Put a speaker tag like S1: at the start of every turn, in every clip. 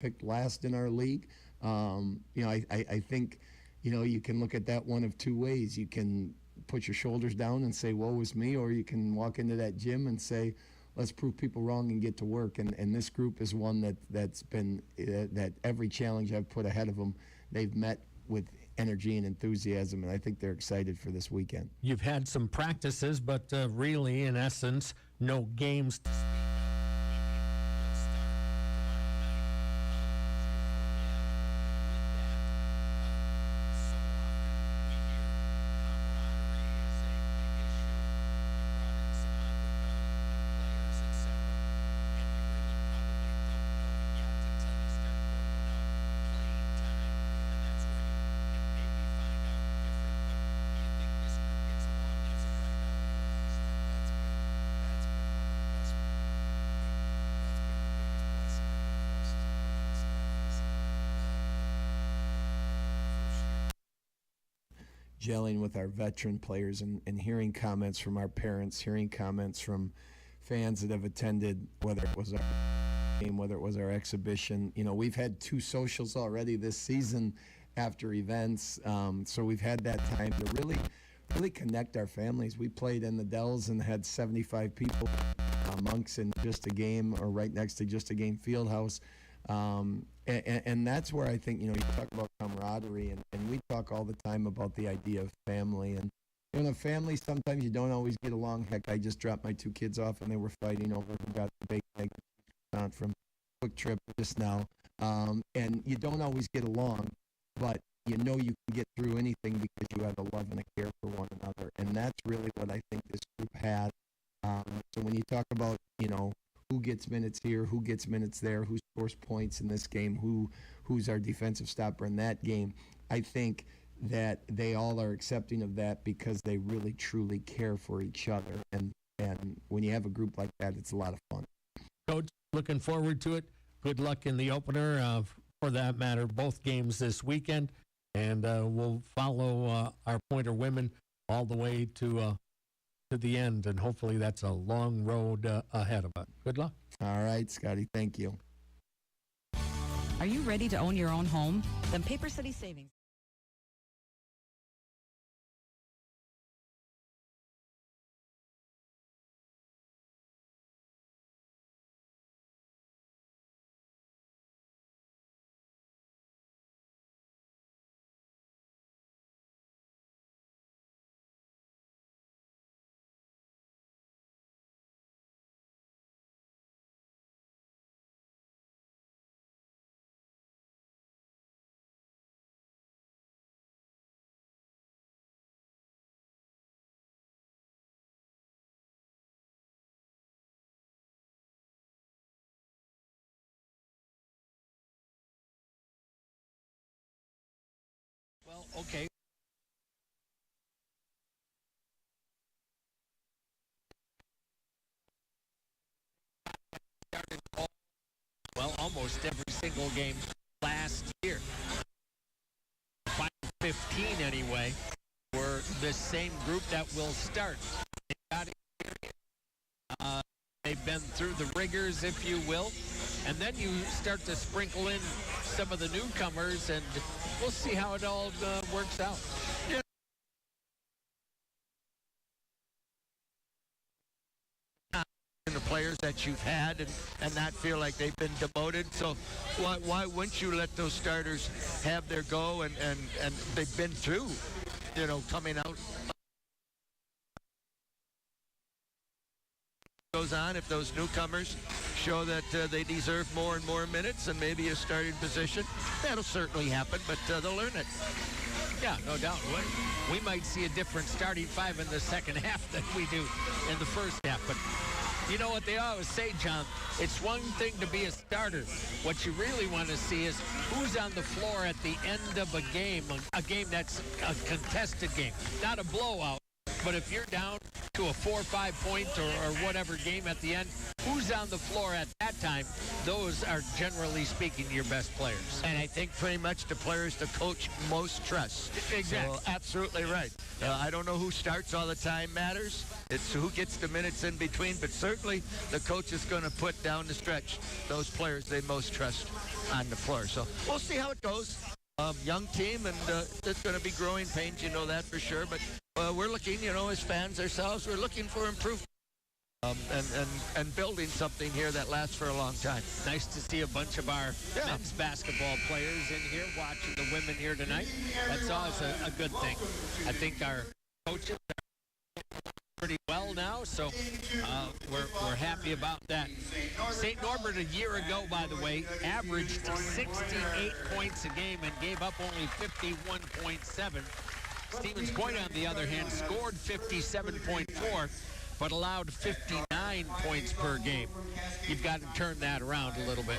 S1: picked last in our league. I think, you can look at that one of two ways. You can put your shoulders down and say, woe is me, or you can walk into that gym and say, let's prove people wrong and get to work. And this group is one that's been, that every challenge I've put ahead of them, they've met with energy and enthusiasm, and I think they're excited for this weekend.
S2: You've had some practices, but really, in essence, no games to speak of.
S1: Gelling with our veteran players and hearing comments from our parents, hearing comments from fans that have attended, whether it was our game, whether it was our exhibition. We've had 2 socials already this season after events, so we've had that time to really connect our families. We played in the Dells and had 75 people, Monks in Just a Game, or right next to Just a Game Fieldhouse. And that's where I think, you talk about camaraderie, and we talk all the time about the idea of family. And in a family, sometimes you don't always get along. Heck, I just dropped my 2 kids off, and they were fighting over who got the bacon egg on from Quick Trip just now. And you don't always get along, but you can get through anything because you have a love and a care for one another. And that's really what I think this group had. So when you talk about, who gets minutes here, who gets minutes there, who scores points in this game, who's our defensive stopper in that game, I think that they all are accepting of that because they really, truly care for each other. And when you have a group like that, it's a lot of fun.
S2: Coach, looking forward to it. Good luck in the opener, for that matter, both games this weekend. And we'll follow our Pointer women all the way to the end, and hopefully that's a long road ahead of us. Good luck.
S1: All right, Scotty, thank you.
S3: Are you ready to own your own home? Then Paper City Savings.
S2: Well, okay. Well, almost every single game last year. Final 15 anyway, were the same group that will start. They've been through the rigors, if you will, and then you start to sprinkle in some of the newcomers, and we'll see how it all works out. Yeah.
S4: The players that you've had and not feel like they've been demoted. So why wouldn't you let those starters have their go, and they've been through, coming out. Goes on, if those newcomers show that they deserve more and more minutes and maybe a starting position, that'll certainly happen, but they'll learn it.
S2: Yeah, no doubt. We might see a different starting 5 in the second half than we do in the first half, but you know what they always say, John? It's one thing to be a starter. What you really want to see is who's on the floor at the end of a game that's a contested game, not a blowout, But if you're down to a 4 or 5 point or whatever game at the end, who's on the floor at that time? Those are, generally speaking, your best players.
S4: And I think pretty much the players the coach most trusts.
S2: Exactly.
S4: So, absolutely right. I don't know who starts all the time matters. It's who gets the minutes in between, but certainly the coach is going to put down the stretch those players they most trust on the floor. So we'll see how it goes. Young team, and it's going to be growing pains, you know that for sure. But we're looking, as fans ourselves, we're looking for improvement. And building something here that lasts for a long time.
S2: Nice to see a bunch of our men's basketball players in here watching the women here tonight. That's always a good thing. I think our coaches are pretty well now, so we're happy about that. St. Norbert a year ago, by the way, averaged 68 points a game and gave up only 51.7. Stevens Point, on the other hand, scored 57.4. but allowed 59 points per game. You've got to turn that around a little bit.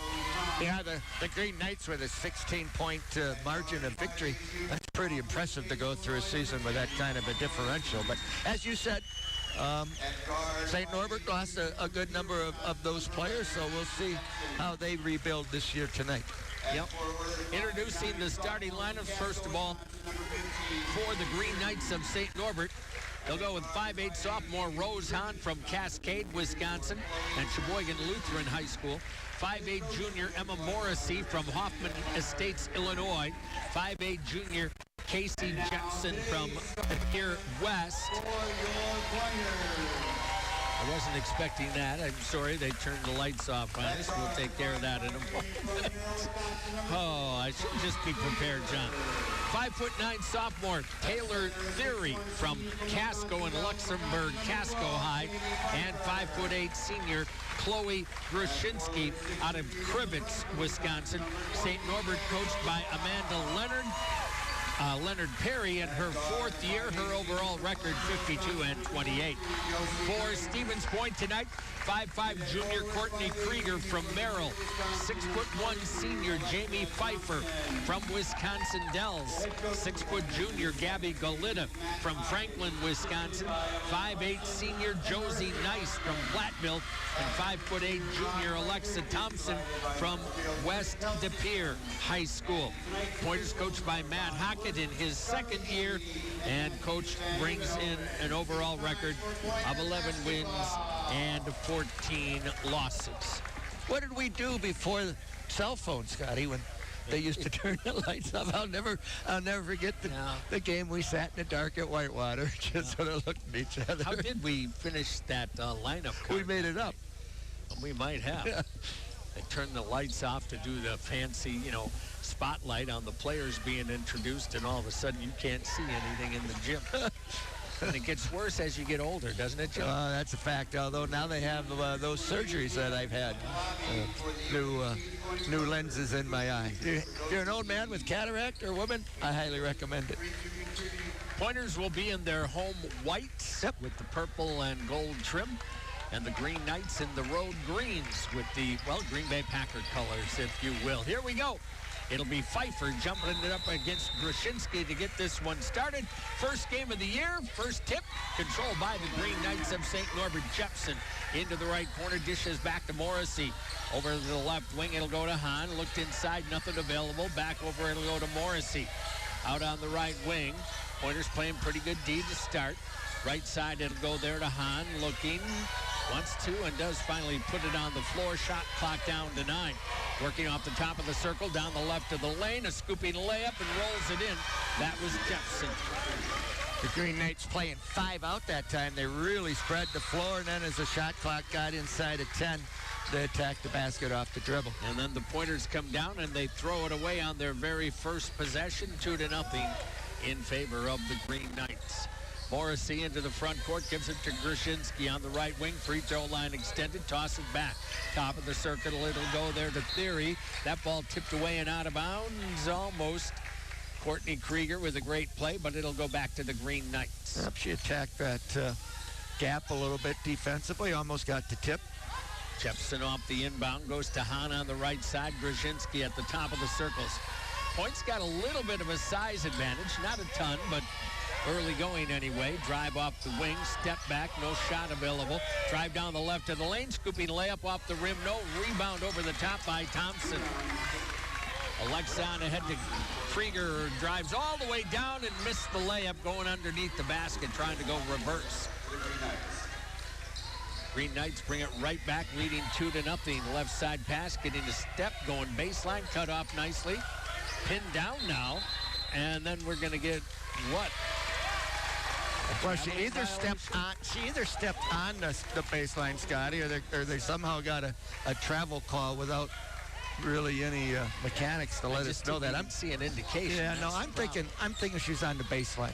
S4: Yeah, the Green Knights with a 16-point margin of victory. That's pretty impressive to go through a season with that kind of a differential. But as you said, St. Norbert lost a good number of those players, so we'll see how they rebuild this year tonight.
S2: Yep. Introducing the starting lineups, first of all, for the Green Knights of St. Norbert. They'll go with 5'8" sophomore Rose Hahn from Cascade, Wisconsin, and Sheboygan Lutheran High School. 5'8" junior Emma Morrissey from Hoffman Estates, Illinois. 5'8" junior Casey Jepson from here West. I wasn't expecting that. I'm sorry they turned the lights off on us. We'll take care of that in a moment. Oh, I should just be prepared, John. 5'9" sophomore Taylor Theory from Casco and Luxembourg, Casco High, and 5'8" senior Chloe Grushinsky out of Crivitz, Wisconsin. St. Norbert coached by Amanda Leonard Perry in her fourth year. Her overall record 52-28. For Stevens Point tonight, 5'5" junior Courtney Krieger from Merrill. 6'1" senior Jamie Pfeiffer from Wisconsin Dells. 6' junior Gabby Golita from Franklin, Wisconsin. 5'8" senior Josie Nice from Platteville. And 5'8" junior Alexa Thompson from West De Pere High School. Pointers coached by Matt Hockett in his second year, and coach brings in an overall record of 11 wins and 14 losses.
S4: What did we do before cell phones, Scotty, when they used to turn the lights off? I'll never forget the game we sat in the dark at Whitewater, just sort of looked at each other.
S2: How did we finish that lineup card?
S4: We made it up.
S2: We might have.
S4: Yeah.
S2: They turned the lights off to do the fancy, spotlight on the players being introduced, and all of a sudden you can't see anything in the gym. And it gets worse as you get older, doesn't it, Jim?
S4: That's a fact, although now they have those surgeries that I've had. New lenses in my eye. If you're an old man with cataract or woman, I highly recommend it.
S2: Pointers will be in their home whites with the purple and gold trim, and the Green Knights in the road greens with the, Green Bay Packer colors, if you will. Here we go. It'll be Pfeiffer jumping it up against Grushinsky to get this one started. First game of the year, first tip, controlled by the Green Knights of St. Norbert. Jepson into the right corner, dishes back to Morrissey. Over to the left wing, it'll go to Hahn. Looked inside, nothing available. Back over, it'll go to Morrissey. Out on the right wing, Pointers playing pretty good D to start. Right side, it'll go there to Hahn, looking. Wants to and does finally put it on the floor. Shot clock down to 9. Working off the top of the circle, down the left of the lane. A scooping layup and rolls it in. That was Jepson.
S4: The Green Knights playing 5 out that time. They really spread the floor, and then as the shot clock got inside at 10, they attacked the basket off the dribble.
S2: And then the Pointers come down and they throw it away on their very first possession, 2-0 in favor of the Green Knights. Morrissey into the front court, gives it to Grushinsky on the right wing. Free throw line extended, toss it back. Top of the circle, it'll go there to Theory. That ball tipped away and out of bounds almost. Courtney Krieger with a great play, but it'll go back to the Green Knights.
S4: Yep, she attacked that gap a little bit defensively, almost got the tip.
S2: Jepson off the inbound, goes to Hahn on the right side. Grushinsky at the top of the circles. Point's got a little bit of a size advantage, not a ton, but Early going anyway. Drive off the wing. Step back. No shot available. Drive down the left of the lane. Scooping layup off the rim. No rebound over the top by Thompson. Alexon ahead to Krieger. Drives all the way down and missed the layup going underneath the basket, trying to go reverse. Green Knights bring it right back, leading 2-0. Left side pass, getting a step, going baseline, cut off nicely. Pinned down now, and then we're going to get what?
S4: Well, she either stepped on the baseline, Scotty, or they somehow got a travel call without really any mechanics to let us know that. I'm
S2: seeing an indication.
S4: Yeah, no, I'm thinking she's on the baseline.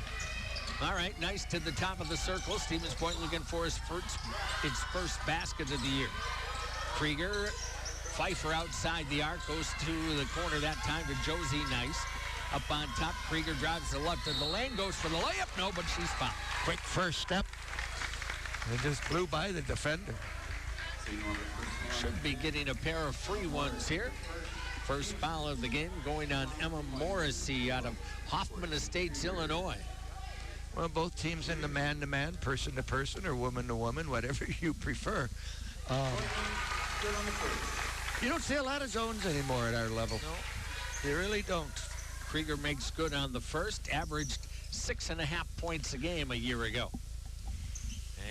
S2: All right, nice to the top of the circle. Stevens Point looking for his first basket of the year. Krieger, Pfeiffer outside the arc, goes to the corner that time to Josie Nice. Up on top, Krieger drives to the left of the lane, goes for the layup. No, but she's fouled.
S4: Quick first step. It just flew by the defender.
S2: Should be getting a pair of free ones here. First foul of the game going on Emma Morrissey out of Hoffman Estates, Illinois.
S4: Well, both teams in the man-to-man, person-to-person, or woman-to-woman, whatever you prefer. You don't see a lot of zones anymore at our level. No, you really don't.
S2: Krieger makes good on the first, averaged 6.5 points a game a year ago.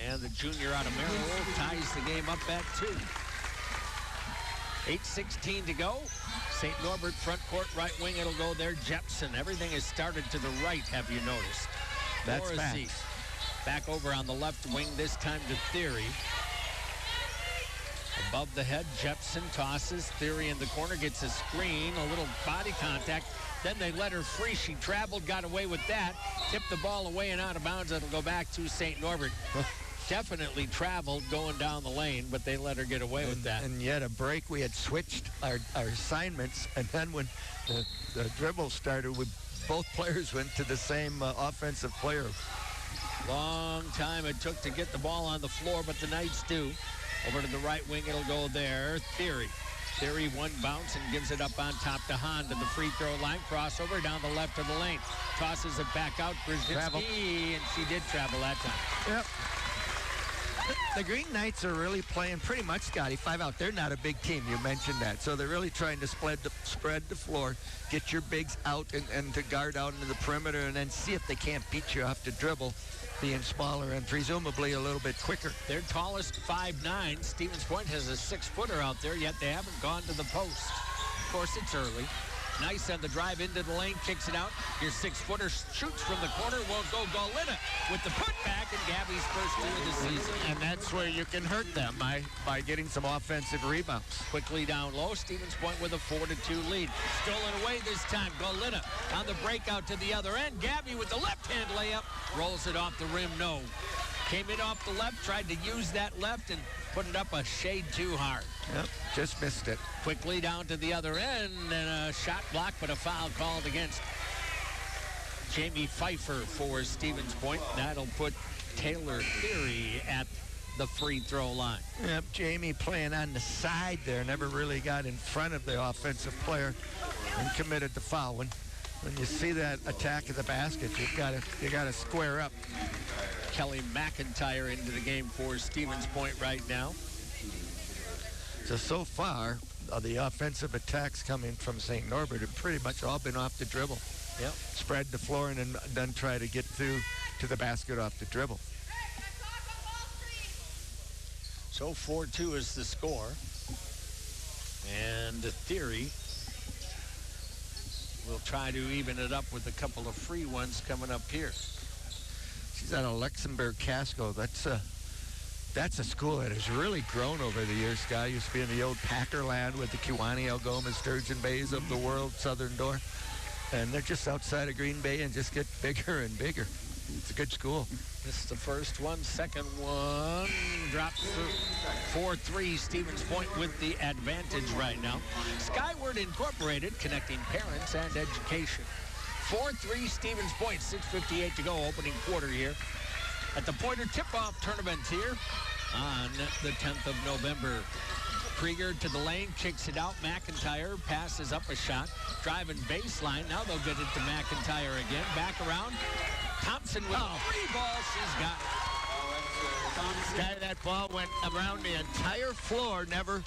S2: And the junior out of Maryland ties the game up at 2. 8:16 to go. St. Norbert front court, right wing, it'll go there. Jepson, everything is started to the right, have you noticed?
S4: That's
S2: Morrissey back over on the left wing, this time to Theory. Above the head, Jepson tosses. Theory in the corner, gets a screen, a little body contact. Then they let her free. She traveled, got away with that. Tipped the ball away and out of bounds. It'll go back to St. Norbert. Definitely traveled going down the lane, but they let her get away with that.
S4: And yet a break, we had switched our assignments, and then when the dribble started, both players went to the same offensive player.
S2: Long time it took to get the ball on the floor, but the Knights do. Over to the right wing, it'll go there. Theory one bounce and gives it up on top to Hahn to the free throw line. Crossover down the left of the lane. Tosses it back out. Brzezinski, and she did travel that time.
S4: Yep. The Green Knights are really playing pretty much, Scotty, 5 out. They're not a big team. You mentioned that. So they're really trying to spread the floor, get your bigs out and to guard out into the perimeter, and then see if they can't beat you off the dribble, being smaller and presumably a little bit quicker.
S2: Their tallest 5'9". Stevens Point has a 6-footer out there, yet they haven't gone to the post. Of course, it's early. Nice on the drive into the lane, kicks it out. Your 6-footer shoots from the corner, won't go. Galina with the putback, and Gabby's first 2 of the season.
S4: And that's where you can hurt them by getting some offensive rebounds.
S2: Quickly down low, Stevens Point with a 4-2 lead. Stolen away this time. Galina on the breakout to the other end. Gabby with the left-hand layup, rolls it off the rim, no. Came in off the left, tried to use that left and put it up a shade too hard.
S4: Yep, just missed it.
S2: Quickly down to the other end, and a shot block, but a foul called against Jamie Pfeiffer for Stevens Point. That'll put Taylor Theory at the free throw line.
S4: Yep, Jamie playing on the side there, never really got in front of the offensive player and committed the foul. When you see that attack of the basket, you gotta square up.
S2: Kelly McIntyre into the game for Stevens Point right now.
S4: So far, the offensive attacks coming from St. Norbert have pretty much all been off the dribble.
S2: Yep.
S4: Spread the floor and then try to get through to the basket off the dribble.
S2: So 4-2 is the score. And the Theory will try to even it up with a couple of free ones coming up here.
S4: She's out of Luxembourg Casco. That's a school that has really grown over the years, Scott. Used to be in the old Packerland with the Kewanee, Algoma, Sturgeon Bays of the world, Southern Door. And they're just outside of Green Bay and just get bigger and bigger. It's a good school.
S2: This is the first one. Second one drops through. 4-3, Stevens Point with the advantage right now. Skyward Incorporated, connecting parents and education. 4-3, Stevens Point, 6:58 to go, opening quarter here at the Pointer Tipoff Tournament here on the 10th of November. Krieger to the lane, kicks it out. McIntyre passes up a shot, driving baseline. Now they'll get it to McIntyre again. Back around. Thompson with 3 balls. She's got it.
S4: Sky, that ball went around the entire floor, never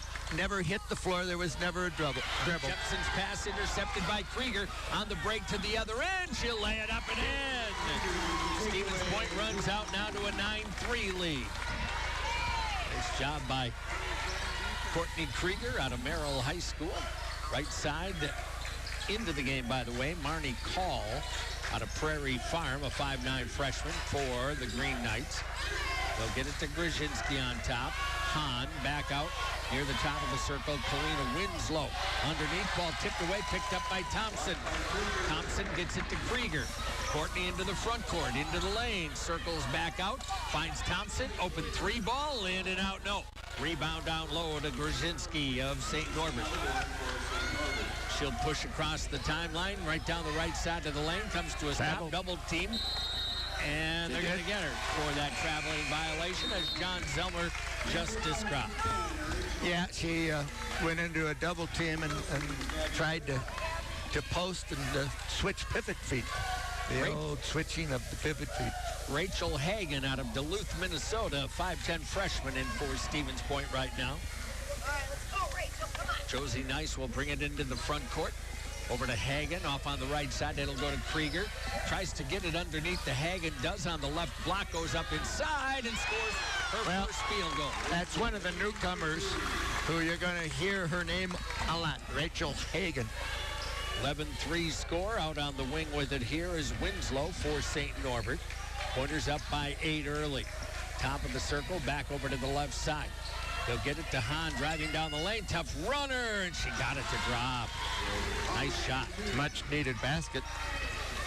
S4: hit the floor. There was never a dribble.
S2: Jepson's pass intercepted by Krieger on the break to the other end. She'll lay it up and in. Stevens Point runs out now to a 9-3 lead. Nice job by Courtney Krieger out of Merrill High School. Right side into the game, by the way. Marnie Call out of Prairie Farm, a 5'9" freshman for the Green Knights. They'll get it to Grzinski on top. Hahn back out near the top of the circle. Kalina Winslow underneath, ball tipped away, picked up by Thompson. Thompson gets it to Krieger. Courtney into the front court, into the lane, circles back out, finds Thompson, open 3 ball, in and out, no. Rebound down low to Grzinski of St. Norbert. She'll push across the timeline, right down the right side of the lane, comes to a stop, double team. And they're going to get her for that traveling violation, as John Zelmer just described.
S4: Yeah, she went into a double team and tried to post and switch pivot feet. The old switching of the pivot feet.
S2: Rachel Hagen out of Duluth, Minnesota, 5'10" freshman in for Stevens Point right now.
S5: All right, let's go, Rachel. Come on.
S2: Josie Nice will bring it into the front court. Over to Hagen, off on the right side. It'll go to Krieger. Tries to get it underneath the Hagen. Does on the left block. Goes up inside and scores her first field goal.
S4: That's one of the newcomers who you're going to hear her name a lot, Rachel Hagen.
S2: 11-3 score. Out on the wing with it here is Winslow for St. Norbert. Pointers up by 8 early. Top of the circle, back over to the left side. They'll get it to Hahn, driving down the lane. Tough runner, and she got it to drop. Nice shot.
S4: Much needed basket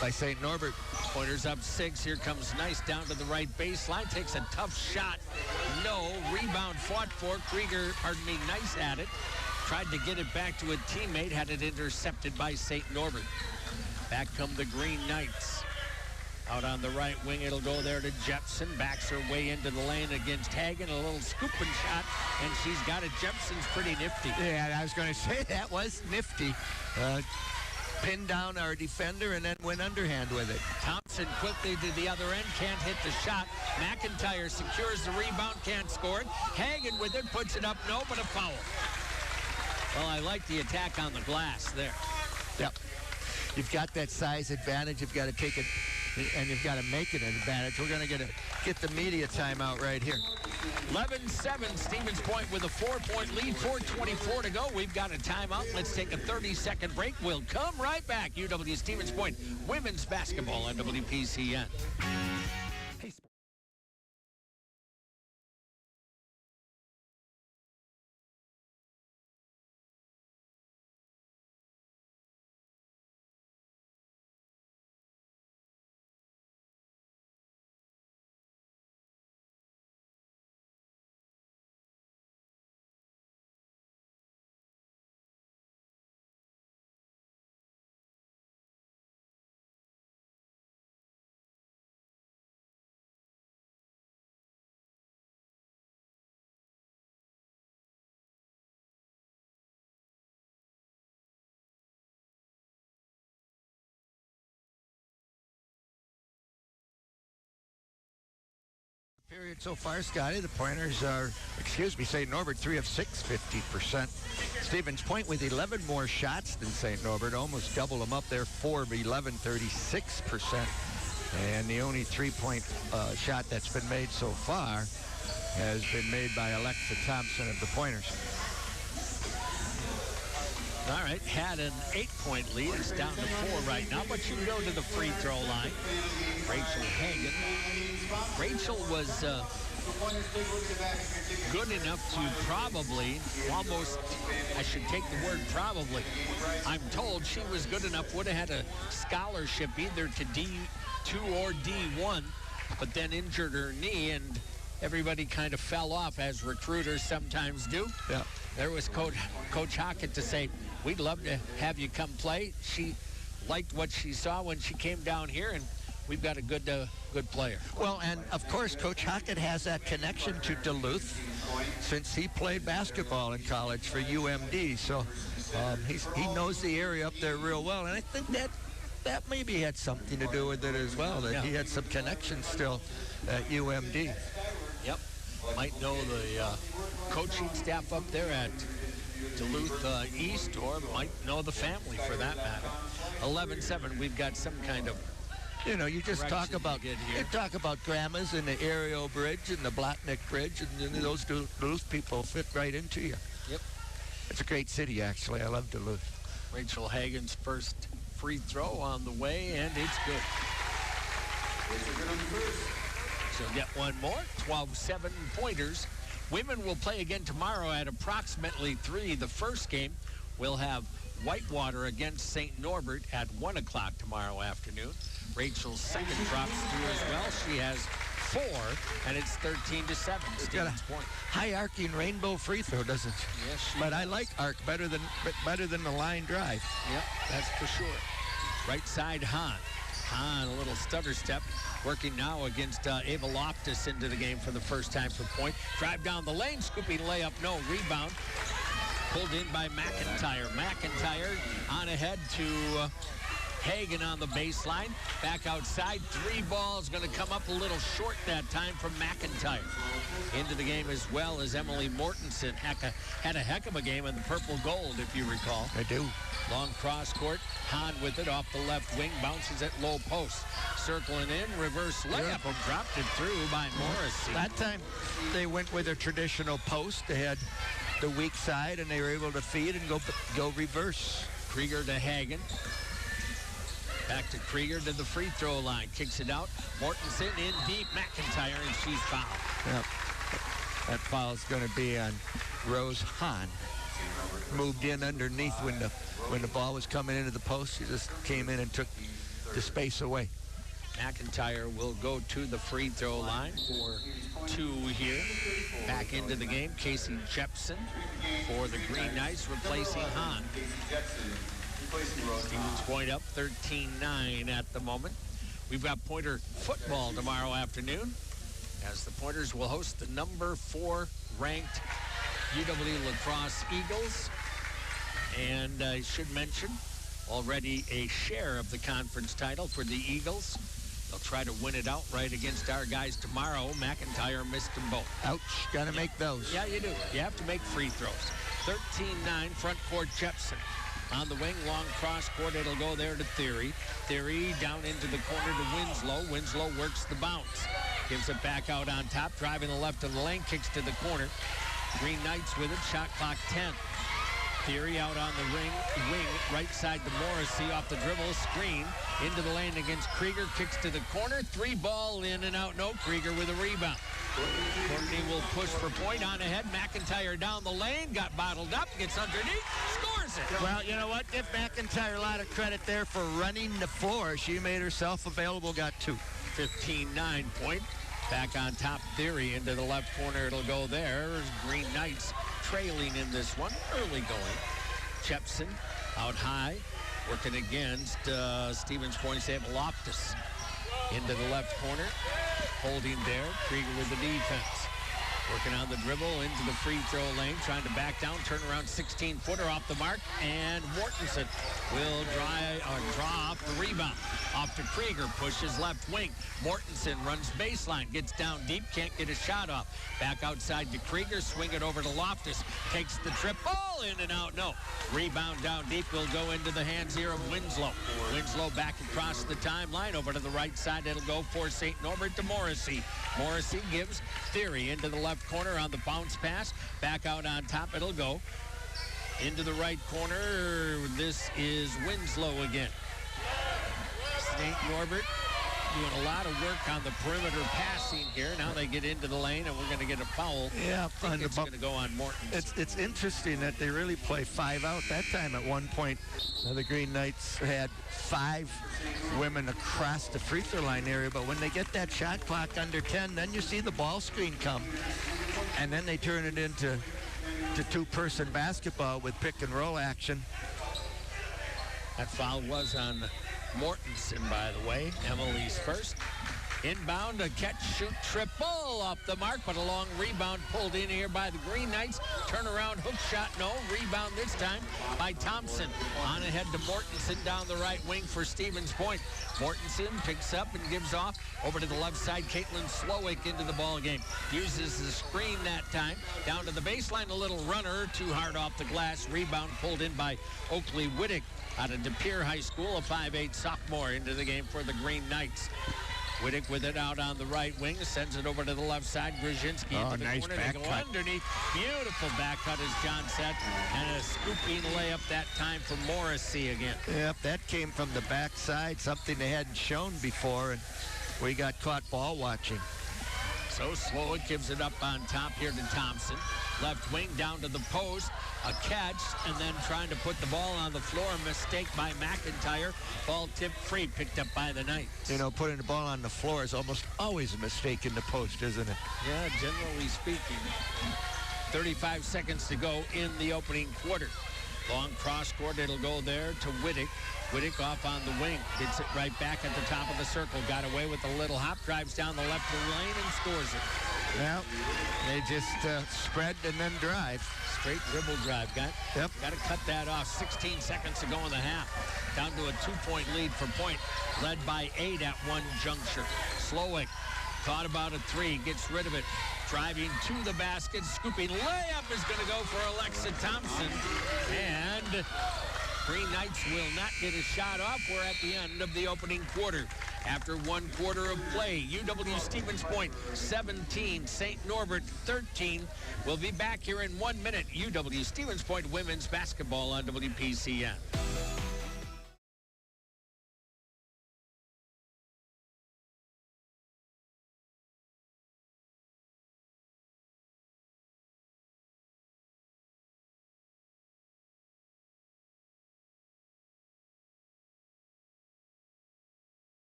S4: by St. Norbert.
S2: Pointers up 6. Here comes Nice down to the right baseline. Takes a tough shot. No. Rebound fought for. Krieger, Nice had it. Tried to get it back to a teammate. Had it intercepted by St. Norbert. Back come the Green Knights. Out on the right wing, it'll go there to Jepson. Backs her way into the lane against Hagen. A little scooping shot, and she's got it. Jepson's pretty nifty.
S4: Yeah, I was going to say that was nifty. Pinned down our defender and then went underhand with it.
S2: Thompson quickly to the other end. Can't hit the shot. McIntyre secures the rebound. Can't score it. Hagen with it. Puts it up. No, but a foul. Well, I like the attack on the glass there.
S4: Yep. You've got that size advantage. You've got to take it, and you've got to make it an advantage. We're going to get the media timeout right here.
S2: 11-7, Stevens Point with a 4-point lead, 4:24 to go. We've got a timeout. Let's take a 30-second break. We'll come right back. UW Stevens Point women's basketball on WPCN. Hey,
S4: Period so far, Scotty. The Pointers are, St. Norbert, 3 of 6, 50%. Stevens Point with 11 more shots than St. Norbert, almost double them up there, 4 of 11, 36%. And the only 3-point shot that's been made so far has been made by Alexa Thompson of the Pointers.
S2: All right, had an 8-point lead. It's down to 4 right now, but you go to the free throw line. Rachel Hagen. Rachel was good enough to probably, almost, I should take the word probably. I'm told she was good enough, would have had a scholarship either to D2 or D1, but then injured her knee, and everybody kind of fell off, as recruiters sometimes do.
S4: Yeah.
S2: There was Coach Hockett to say, we'd love to have you come play. She liked what she saw when she came down here, and we've got a good player.
S4: Well, and of course, Coach Hockett has that connection to Duluth since he played basketball in college for UMD. So he knows the area up there real well, and I think that that maybe had something to do with it as well, that he had some connections still at UMD.
S2: Yep. Might know the coaching staff up there at Duluth East, or might know the family for that matter. 11-7, we've got some kind of
S4: You know, you just talk about grandmas and the Aerial Bridge and the Blackneck Bridge, and those Duluth people fit right into you.
S2: Yep.
S4: It's a great city, actually. I love Duluth.
S2: Rachel Hagen's first free throw on the way, and it's good. She'll get one more. 12 7-pointers. Women will play again tomorrow at approximately 3. The first game will have Whitewater against St. Norbert at 1 o'clock tomorrow afternoon. Rachel's second drops through as well. She has 4, and it's 13-7.
S4: It's got a
S2: Point.
S4: high arcing rainbow free throw, doesn't it?
S2: Yes, she
S4: But I like arc better than the line drive.
S2: Yep, that's for sure. Right side, Hahn. Hahn, a little stutter step, working now against Ava Loftus into the game for the first time for point. Drive down the lane, scooping layup, no. Rebound, pulled in by McIntyre. McIntyre on ahead to Hagen on the baseline. Back outside, 3 balls going to come up a little short that time from McIntyre. Into the game as well as Emily Mortensen. Had a heck of a game in the purple gold, if you recall.
S4: I do.
S2: Long cross court. Hahn with it off the left wing. Bounces at low post. Circling in. Reverse layup. And dropped it through by Morrissey.
S4: That time they went with a traditional post. They had the weak side, and they were able to feed and go reverse.
S2: Krieger to Hagen. Back to Krieger to the free throw line. Kicks it out. Mortensen in deep. McIntyre, and she's fouled.
S4: Yep. That foul is going to be on Rose Hahn. Moved in underneath when the ball was coming into the post. He just came in and took the space away.
S2: McIntyre will go to the free throw line for 2 here. Back into the game, Casey Jepson for the Green Knights, replacing Hahn. Stevens Point up 13-9 at the moment. We've got Pointer football tomorrow afternoon, as the Pointers will host the number 4 ranked UW Lacrosse Eagles. And I should mention, already a share of the conference title for the Eagles. They'll try to win it outright against our guys tomorrow. McIntyre missed them both.
S4: Ouch, gotta make those.
S2: Yeah, you do. You have to make free throws. 13-9, front court Jepson. On the wing, long cross court, it'll go there to Theory. Theory down into the corner to Winslow. Winslow works the bounce. Gives it back out on top, driving the left of the lane, kicks to the corner. Green Knights with it, shot clock 10. Theory out on the wing, right side to Morrissey off the dribble, screen, into the lane against Krieger, kicks to the corner, 3 ball in and out, no. Krieger with a rebound. Courtney will push for point, on ahead, McIntyre down the lane, got bottled up, gets underneath, scores it.
S4: Well, you know what? Give McIntyre a lot of credit there for running the floor. She made herself available, got 2.
S2: 15-9 point. Back on top, Theory into the left corner. It'll go there. Green Knights trailing in this one. Early going. Jepson out high. Working against Stevens Point's Ava Loftus. Into the left corner. Holding there. Krieger with the defense. Working on the dribble into the free throw lane. Trying to back down. Turn around 16-footer off the mark. And Mortensen will draw off the rebound. Off to Krieger. Pushes left wing. Mortensen runs baseline. Gets down deep. Can't get a shot off. Back outside to Krieger. Swing it over to Loftus. Takes the trip. Ball in and out. No. Rebound down deep will go into the hands here of Winslow. Winslow back across the timeline. Over to the right side. It'll go for St. Norbert to Morrissey. Morrissey gives Theory into the left corner on the bounce pass. Back out on top. It'll go into the right corner. This is Winslow again. St. Norbert doing a lot of work on the perimeter passing here. Now they get into the lane, and we're going to get a foul.
S4: Yeah,
S2: I think it's going to go on Morton.
S4: It's interesting that they really play 5 out. That time at one point, the Green Knights had 5 women across the free throw line area, but when they get that shot clock under 10, then you see the ball screen come, and then they turn it into 2-person basketball with pick and roll action.
S2: That foul was on Mortensen, by the way. Emily's first. Inbound, a catch, shoot, triple off the mark, but a long rebound pulled in here by the Green Knights. Turnaround hook shot, no. Rebound this time by Thompson. On ahead to Mortensen down the right wing for Stevens Point. Mortensen picks up and gives off over to the left side. Caitlin Slowick into the ball game. Uses the screen that time. Down to the baseline, a little runner. Too hard off the glass. Rebound pulled in by Oakley Wittick out of De Pere High School, a 5'8" sophomore into the game for the Green Knights. Wittick with it out on the right wing, sends it over to the left side. Grzyzinski into the
S4: nice
S2: corner.
S4: back
S2: They go
S4: cut.
S2: underneath. Beautiful back cut, as John said. And a scooping layup that time for Morrissey again.
S4: Yep, that came from the backside, something they hadn't shown before, and we got caught ball watching.
S2: So Slowick gives it up on top here to Thompson. Left wing down to the post. A catch, and then trying to put the ball on the floor. Mistake by McIntyre. Ball tipped free, picked up by the Knights.
S4: You know, putting the ball on the floor is almost always a mistake in the post, isn't it?
S2: Yeah, generally speaking. 35 seconds to go in the opening quarter. Long cross court, it'll go there to Wittick. Wittick off on the wing. Gets it right back at the top of the circle. Got away with a little hop. Drives down the left lane and scores it.
S4: Well, they just spread and then drive.
S2: Straight dribble drive. Got to cut that off. 16 seconds to go in the half. Down to a 2-point lead for Point. Led by 8 at one juncture. Slowick thought about a 3. Gets rid of it. Driving to the basket. Scooping layup is going to go for Alexa Thompson. And Green Knights will not get a shot off. We're at the end of the opening quarter. After one quarter of play, UW Stevens Point 17, St. Norbert 13. We'll be back here in 1 minute. UW Stevens Point women's basketball on WPCN.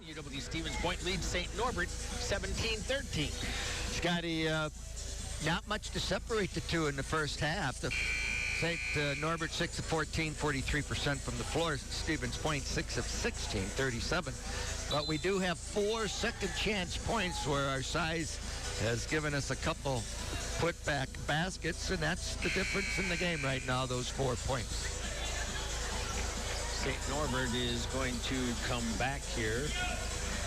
S2: UW Stevens Point leads St. Norbert 17-13.
S4: Scotty, not much to separate the two in the first half. The St. Norbert 6 of 14, 43% from the floor. Stevens Point 6 of 16, 37. But we do have 4 second chance points where our size has given us a couple put-back baskets, and that's the difference in the game right now, those 4 points.
S2: St. Norbert is going to come back here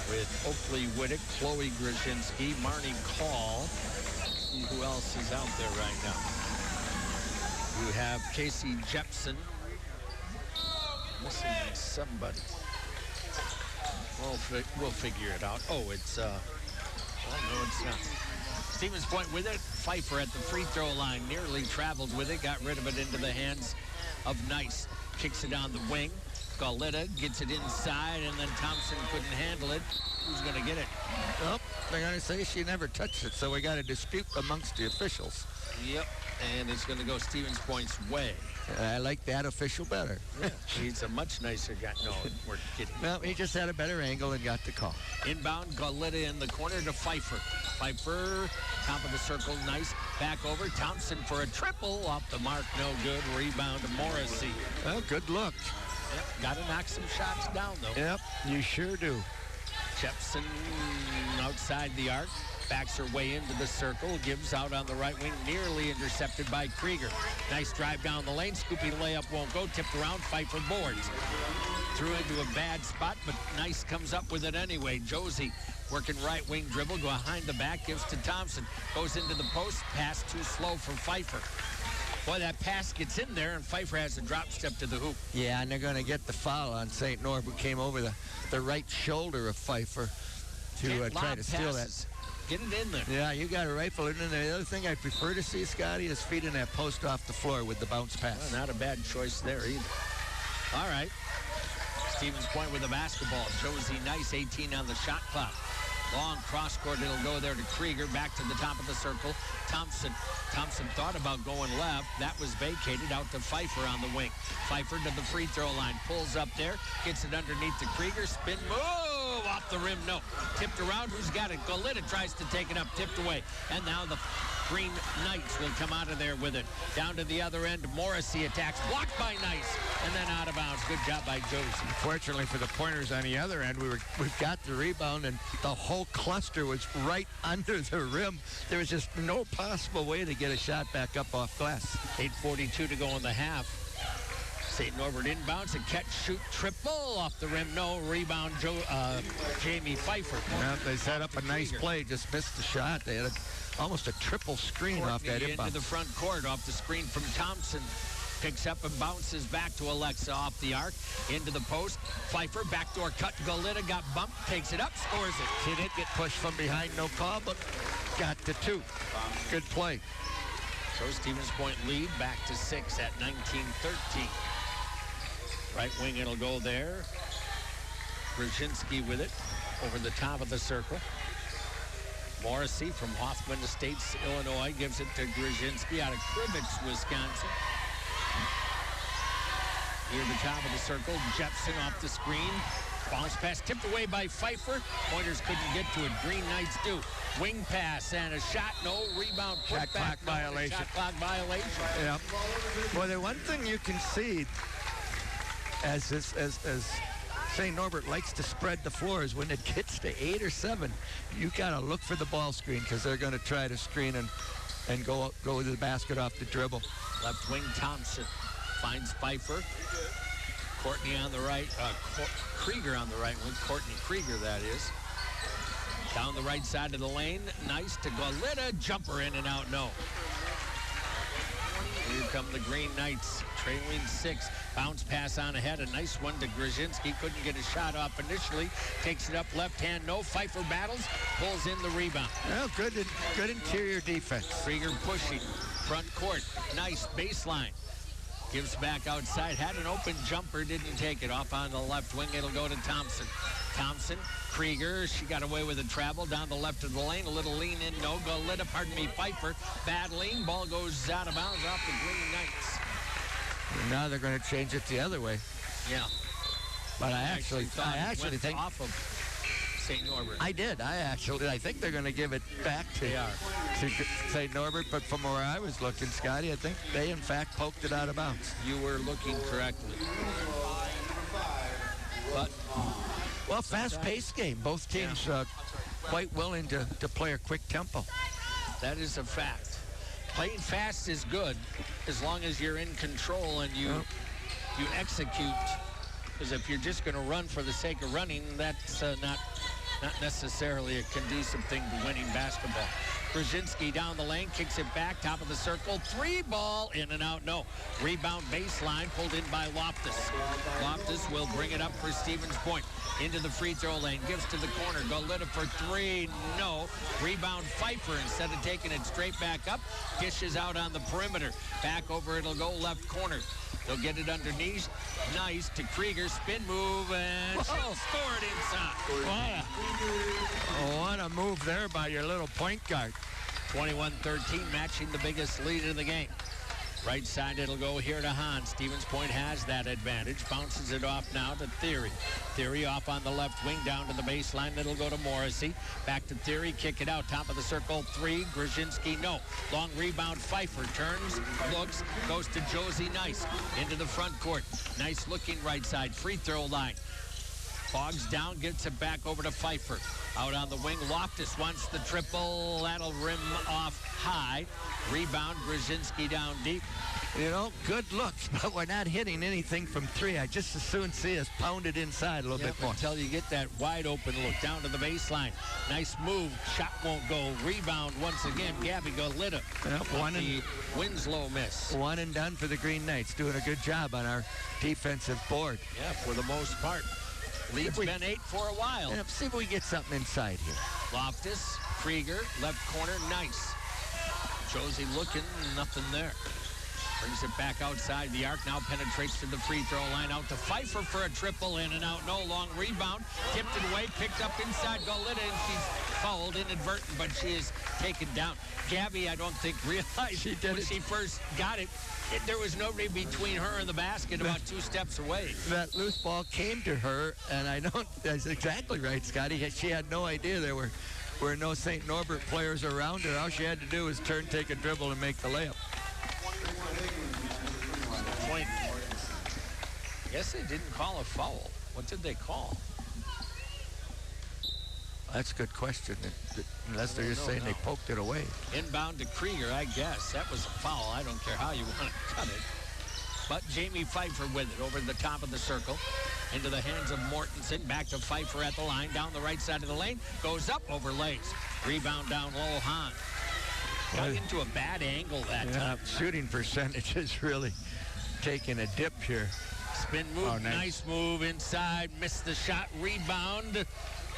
S2: with Oakley Wittick, Chloe Grzyzinski, Marnie Call. See who else is out there right now. You have Casey Jepson. Missing somebody. We'll figure it out. Oh, it's, well, no, it's not. Stevens Point with it. Pfeiffer at the free throw line. Nearly traveled with it. Got rid of it into the hands of Nice. Kicks it on the wing. Gauletta gets it inside, and then Thompson couldn't handle it. Who's going to get it?
S4: Well, they're going to say she never touched it, so we got a dispute amongst the officials.
S2: Yep, and it's going to go Stevens Point's way.
S4: I like that official better.
S2: Yeah, he's a much nicer guy. No, we're kidding.
S4: Well, he just had a better angle and got the call.
S2: Inbound, Gauletta in the corner to Pfeiffer. Pfeiffer, top of the circle, Nice. Back over, Thompson for a triple. Off the mark, no good. Rebound to Morrissey.
S4: Well, good look.
S2: Yep, got to knock some shots down, though.
S4: Yep, you sure do.
S2: Jepson outside the arc. Backs her way into the circle. Gives out on the right wing. Nearly intercepted by Krieger. Nice drive down the lane. Scooping layup won't go. Tipped around. Pfeiffer boards. Threw into a bad spot, but Nice comes up with it anyway. Josie working right wing dribble. Go behind the back. Gives to Thompson. Goes into the post. Pass too slow for Pfeiffer. Boy, that pass gets in there, and Pfeiffer has a drop step to the hoop.
S4: Yeah, and they're going to get the foul on St. Norbert, who came over the right shoulder of Pfeiffer to try to steal that.
S2: Get it in there.
S4: Yeah, you got to rifle it in there. The other thing I prefer to see, Scotty, is feeding that post off the floor with the bounce pass.
S2: Well, not a bad choice there either. All right. Stevens Point with the basketball. Josie Nice, 18 on the shot clock. Long cross court, it'll go there to Krieger, back to the top of the circle. Thompson thought about going left. That was vacated out to Pfeiffer on the wing. Pfeiffer to the free throw line, pulls up there, gets it underneath to Krieger, spin move, off the rim, no. Tipped around, who's got it? Goleta tries to take it up, tipped away. And now the Green Knights will come out of there with it. Down to the other end, Morrissey attacks, blocked by Nice, and then out of bounds. Good job by Josie.
S4: Fortunately for the Pointers on the other end, we've got the rebound, and the whole cluster was right under the rim. There was just no possible way to get a shot back up off glass.
S2: 8:42 to go in the half. St. Norbert inbounds, a catch, shoot, triple off the rim. No rebound, Jamie Pfeiffer.
S4: Yeah, they set up a nice play, just missed the shot. They had almost a triple screen
S2: Courtney
S4: off that inbound.
S2: into the front court, off the screen from Thompson. Picks up and bounces back to Alexa off the arc. Into the post. Pfeiffer, backdoor cut. Goleta got bumped, takes it up, scores it.
S4: Did it get pushed from behind? No call, but got to 2. Good play.
S2: So Stevens Point lead back to 6 at 19-13. Right wing, it'll go there. Brzezinski with it over the top of the circle. Morrissey from Hoffman Estates, Illinois, gives it to Brzezinski out of Krivitz, Wisconsin. Near the top of the circle, Jepson off the screen. Bounce pass tipped away by Pfeiffer. Pointers couldn't get to it. Green Knights do. Wing pass and a shot. No rebound. Put
S4: Shot
S2: back.
S4: clock violation.
S2: Shot clock violation.
S4: Yeah. Well, the one thing you can see as St. Norbert likes to spread the floor is when it gets to 8 or 7, you got to look for the ball screen because they're going to try to screen and go to the basket off the dribble.
S2: Left wing Thompson finds Pfeiffer. Courtney on the right, Krieger on the right wing. Courtney Krieger, that is. Down the right side of the lane. Nice to Goleta. Jumper in and out, no. Here come the Green Knights, trailing 6. Bounce pass on ahead. A nice one to Brzezinski. Couldn't get a shot off initially. Takes it up left hand. No. Pfeiffer battles. Pulls in the rebound.
S4: Well, good interior defense.
S2: Krieger pushing. Front court. Nice baseline. Gives back outside. Had an open jumper. Didn't take it. Off on the left wing. It'll go to Thompson. Thompson. Krieger. She got away with a travel down the left of the lane. A little lean in. No. Goleta. Pardon me. Pfeiffer. Battling. Ball goes out of bounds off the Green Knights.
S4: Now they're going to change it the other way.
S2: Yeah.
S4: But I actually think
S2: off of St. Norbert.
S4: I think they're going to give it back to St. Norbert, but from where I was looking, Scotty, I think they in fact poked it out of bounds.
S2: You were looking correctly. But
S4: well, fast-paced game. Both teams quite willing to play a quick tempo.
S2: that is a fact. Playing fast is good as long as you're in control and you execute. Because if you're just going to run for the sake of running, that's not necessarily a conducive thing to winning basketball. Brzezinski down the lane, kicks it back, top of the circle, 3 ball, in and out, no. Rebound baseline, pulled in by Loftus. Loftus will bring it up for Stevens Point. Into the free throw lane, gives to the corner, Goleta for 3, no. Rebound Pfeiffer, instead of taking it straight back up, dishes out on the perimeter. Back over, it'll go left corner. They'll get it underneath. Nice to Krieger. Spin move, and she'll score it inside.
S4: What a move there by your little point guard.
S2: 21-13, matching the biggest lead in the game. Right side, it'll go here to Hahn. Stevens Point has that advantage. Bounces it off now to Theory. Theory off on the left wing, down to the baseline. It'll go to Morrissey. Back to Theory, kick it out. Top of the circle, 3. Brzezinski, no. Long rebound, Pfeiffer turns, looks, goes to Josie Nice. Into the front court. Nice looking right side, free throw line. Bogs down, gets it back over to Pfeiffer. Out on the wing, Loftus wants the triple. That'll rim off high. Rebound, Brzezinski down deep.
S4: You know, good looks, but we're not hitting anything from 3. I just as soon see us pound it inside a little bit more.
S2: Until you get that wide open look down to the baseline. Nice move. Shot won't go. Rebound once again. Gabby Goleta.
S4: One
S2: the Winslow miss.
S4: One and done for the Green Knights. Doing a good job on our defensive board.
S2: Yeah, for the most part. Lead's been 8 for a while.
S4: Yeah, see if we get something inside here.
S2: Loftus Krieger, left corner, nice. Josie looking, nothing there. Brings it back outside the arc, now penetrates to the free throw line, out to Pfeiffer for a triple, in and out, no long rebound, tipped it away, picked up inside Goleta, and she's fouled, inadvertent, but she is taken down. Gabby, I don't think, realized
S4: She did
S2: when
S4: it.
S2: she first got it, there was nobody between her and the basket, about 2 steps away.
S4: That loose ball came to her, and that's exactly right, Scotty. She had no idea there were no St. Norbert players around her. All she had to do was turn, take a dribble, and make the layup.
S2: Point. I guess they didn't call a foul. What did they call?
S4: That's a good question. Unless they're just saying they poked it away.
S2: Inbound to Krieger, I guess. That was a foul. I don't care how you want to cut it. But Jamie Pfeiffer with it over the top of the circle. Into the hands of Mortensen. Back to Pfeiffer at the line. Down the right side of the lane. Goes up, overlays. Rebound down low, Hahn. Got into a bad angle that time.
S4: Shooting percentage is really taking a dip here.
S2: Spin move, nice move inside. Missed the shot, rebound.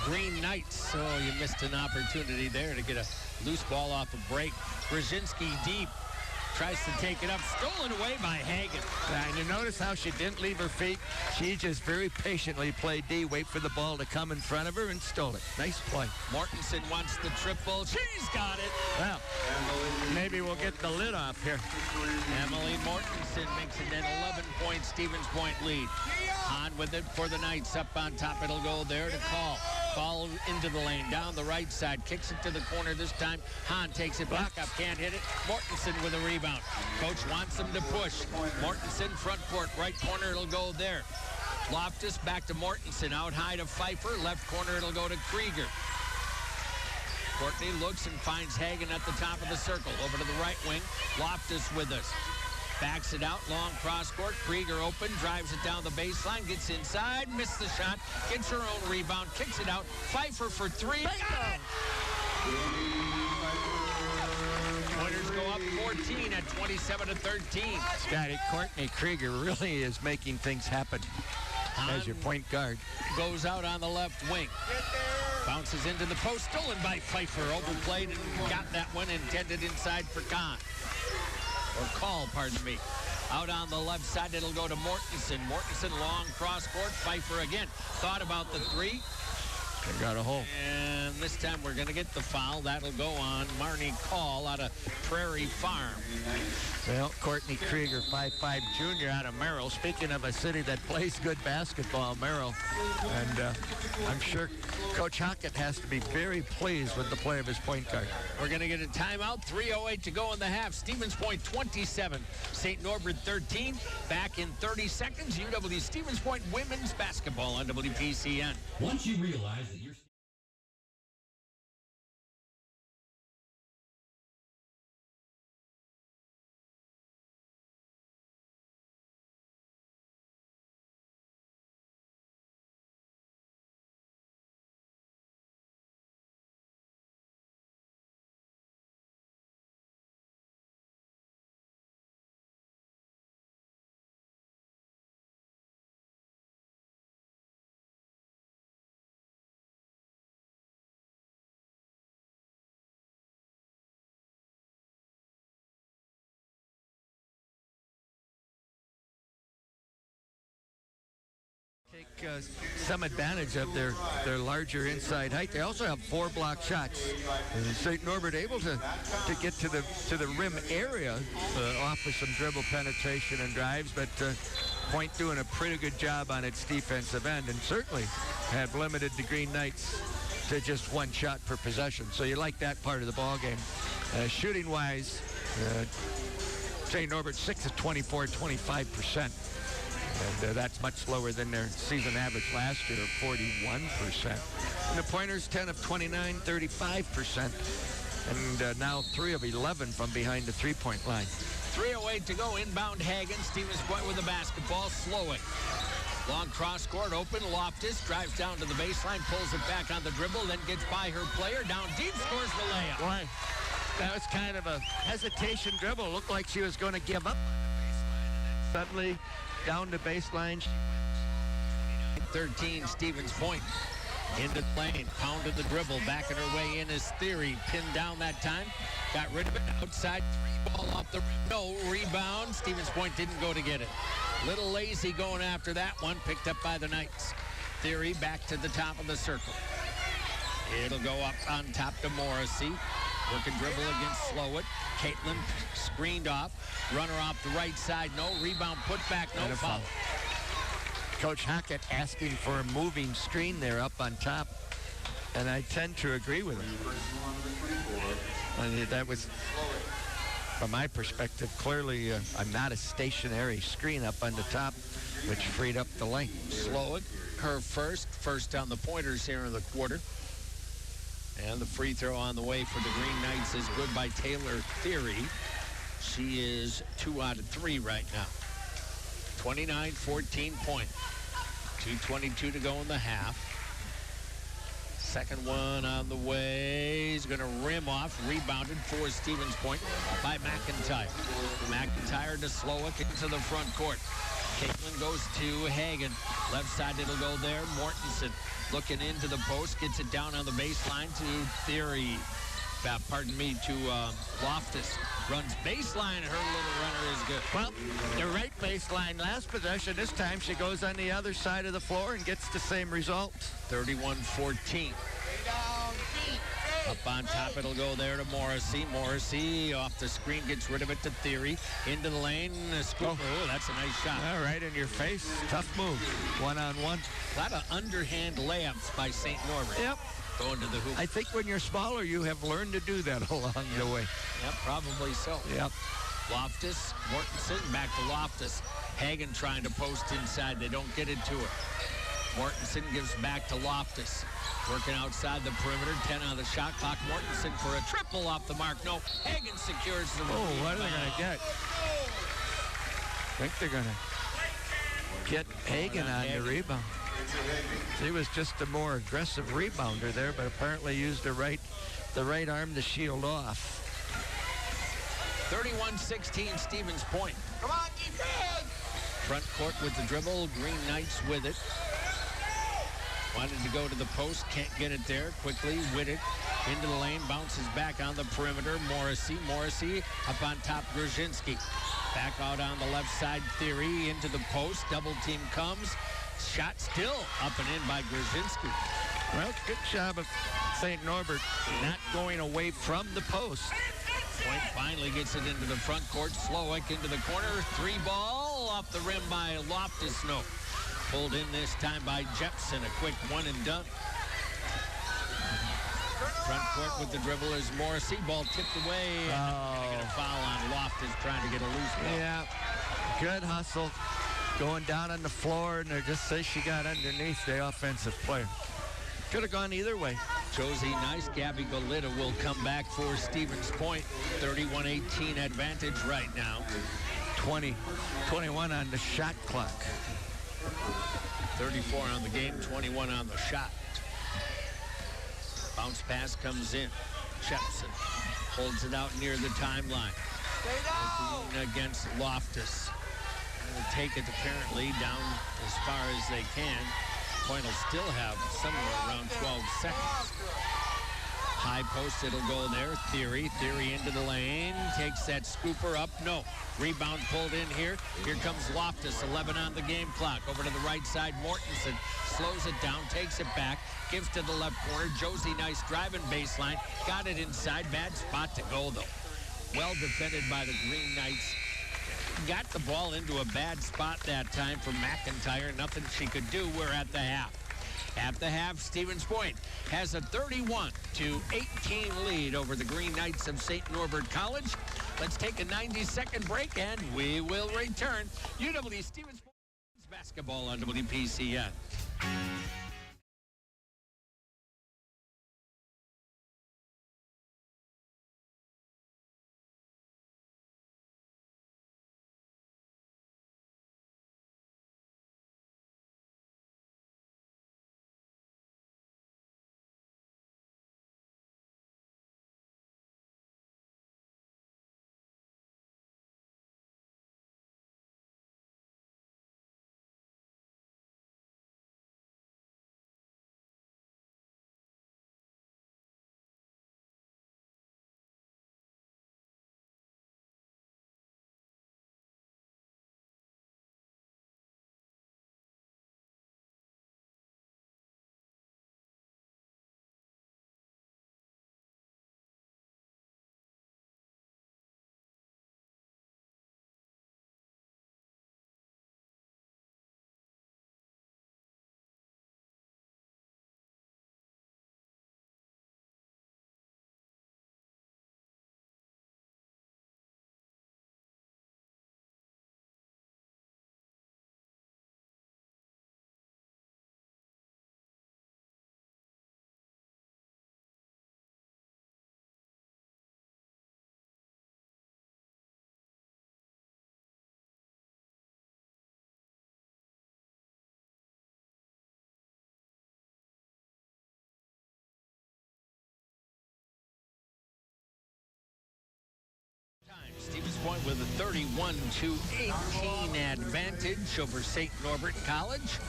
S2: Green Knights. Oh, you missed an opportunity there to get a loose ball off a break. Brzezinski deep. Tries to take it up. Stolen away by Hagen.
S4: And you notice how she didn't leave her feet. She just very patiently played D, wait for the ball to come in front of her, and stole it. Nice play.
S2: Mortensen wants the triple. She's got it.
S4: Well, maybe we'll get the lid off here.
S2: Emily Mortensen makes it an 11-point Stevens Point lead. Hahn with it for the Knights. Up on top, it'll go there to Call. Ball into the lane, down the right side, kicks it to the corner this time. Hahn takes it back up, can't hit it. Mortensen with a rebound. Coach wants them to push. Mortensen front court, right corner, it'll go there. Loftus back to Mortensen, out high to Pfeiffer, left corner, it'll go to Krieger. Courtney looks and finds Hagen at the top of the circle. Over to the right wing, Loftus with us. Backs it out, long cross court. Krieger open, drives it down the baseline, gets inside, missed the shot, gets her own rebound, kicks it out. Pfeiffer for three. Got it! Pointers go up 14 at 27-13.
S4: Scotty, Courtney Krieger really is making things happen as your point guard.
S2: Goes out on the left wing. Bounces into the post, stolen by Pfeiffer. Overplayed and got that one, intended inside for Kahn. Or Call, pardon me. Out on the left side, it'll go to Mortensen. Mortensen, long cross court. Pfeiffer again. Thought about the three.
S4: They got a hole.
S2: And this time we're going to get the foul. That'll go on Marnie Call out of Prairie Farm.
S4: Well, Courtney Krieger, 5'5" junior out of Merrill. Speaking of a city that plays good basketball, Merrill. And I'm sure Coach Hockett has to be very pleased with the play of his point guard.
S2: We're going to get a timeout. 3:08 to go in the half. Stevens Point 27, St. Norbert 13. Back in 30 seconds, UW Stevens Point women's basketball on WPCN.
S6: Once you realize that you're
S4: Take some advantage of their larger inside height. They also have 4 block shots. St. Norbert able to get to the rim area off of some dribble penetration and drives, but Point doing a pretty good job on its defensive end, and certainly have limited the Green Knights to just 1 shot per possession. So you like that part of the ball game. Shooting wise, St. Norbert 6 of 24, 25%. And that's much lower than their season average last year of 41%. And the pointers 10 of 29, 35%. And now 3 of 11 from behind the three-point line.
S2: 3:08 to go. Inbound Hagen. Stevens Point with the basketball. Slowing. Long cross court open. Loftus drives down to the baseline. Pulls it back on the dribble. Then gets by her player. Down deep. Scores the layup.
S4: Boy, that was kind of a hesitation dribble. Looked like she was going to give up. Suddenly down the baseline.
S2: 13 Stevens Point. Into the lane, pounded the dribble, backing her way in is Theory. Pinned down that time, got rid of it. Outside, three ball off the rim. No, rebound. Stevens Point didn't go to get it. Little lazy going after that one, picked up by the Knights. Theory back to the top of the circle. It'll go up on top to Morrissey. Working dribble against Slowett. Caitlin screened off. Runner off the right side. No rebound. Put back. No foul.
S4: Coach Hackett asking for a moving screen there up on top. And I tend to agree with him. I mean, that was, from my perspective, clearly not a stationary screen up on the top, which freed up the lane.
S2: Slowett, her first on the pointers here in the quarter. And the free throw on the way for the Green Knights is good by Taylor Theory. She is 2 out of 3 right now. 29-14 point. 2:22 to go in the half. Second one on the way. He's going to rim off. Rebounded for Stevens Point by McIntyre. McIntyre to Slowick into the front court. Caitlin goes to Hagen. Left side, it'll go there. Mortensen looking into the post. Gets it down on the baseline to Theory. To Loftus. Runs baseline. Her little runner is good.
S4: Well, the right baseline last possession. This time she goes on the other side of the floor and gets the same result.
S2: 31-14. Up on top, it'll go there to Morrissey. Morrissey off the screen, gets rid of it to Theory. Into the lane, scoop. Oh, that's a nice shot.
S4: All right, in your face. Tough move. One-on-one.
S2: A lot of underhand layups by St. Norbert.
S4: Yep.
S2: Going to the hoop.
S4: I think when you're smaller, you have learned to do that along the way.
S2: Yep, probably so.
S4: Yep.
S2: Loftus, Mortensen, back to Loftus. Hagen trying to post inside. They don't get it to her. Mortensen gives back to Loftus. Working outside the perimeter. 10 on the shot clock. Mortensen for a triple off the mark. No, Hagen secures the rebound.
S4: Oh, what are they going to get? I think they're going to get Hagen on the rebound. She was just a more aggressive rebounder there, but apparently used the right arm to shield off.
S2: 31-16, Stevens Point.
S5: Come on, defense!
S2: Front court with the dribble. Green Knights with it. Wanted to go to the post, can't get it there. Quickly with it into the lane, bounces back on the perimeter. Morrissey up on top. Grzinski back out on the left side. Theory into the post. Double team comes. Shot still up and in by Grzinski.
S4: Well, good job of St. Norbert not going away from the post.
S2: Point finally gets it into the front court. Slowick into the corner. 3-ball off the rim by Loftus. No. Pulled in this time by Jepson. A quick one and done. Front court with the dribble is Morrissey. Ball tipped away. And a foul on Loftus trying to get a loose ball.
S4: Yeah, good hustle. Going down on the floor, and they just say she got underneath the offensive player. Could have gone either way.
S2: Josie Nice, Gabby Golita will come back for Stevens Point. 31-18 advantage right now.
S4: 21 on the shot clock.
S2: 34 on the game, 21 on the shot. Bounce pass comes in. Jepson holds it out near the timeline. Looking against Loftus. Will take it apparently down as far as they can. Point will still have somewhere around 12 seconds. High post, it'll go there. Theory into the lane. Takes that scooper up. No. Rebound pulled in here. Here comes Loftus. 11 on the game clock. Over to the right side. Mortensen slows it down. Takes it back. Gives to the left corner. Josie Nice driving baseline. Got it inside. Bad spot to go, though. Well defended by the Green Knights. Got the ball into a bad spot that time for McIntyre. Nothing she could do. We're at the half. At the half, Stevens Point has a 31-18 lead over the Green Knights of St. Norbert College. Let's take a 90-second break, and we will return. UW Stevens Point basketball on WPCN. Point with a 31-18 advantage over St. Norbert College.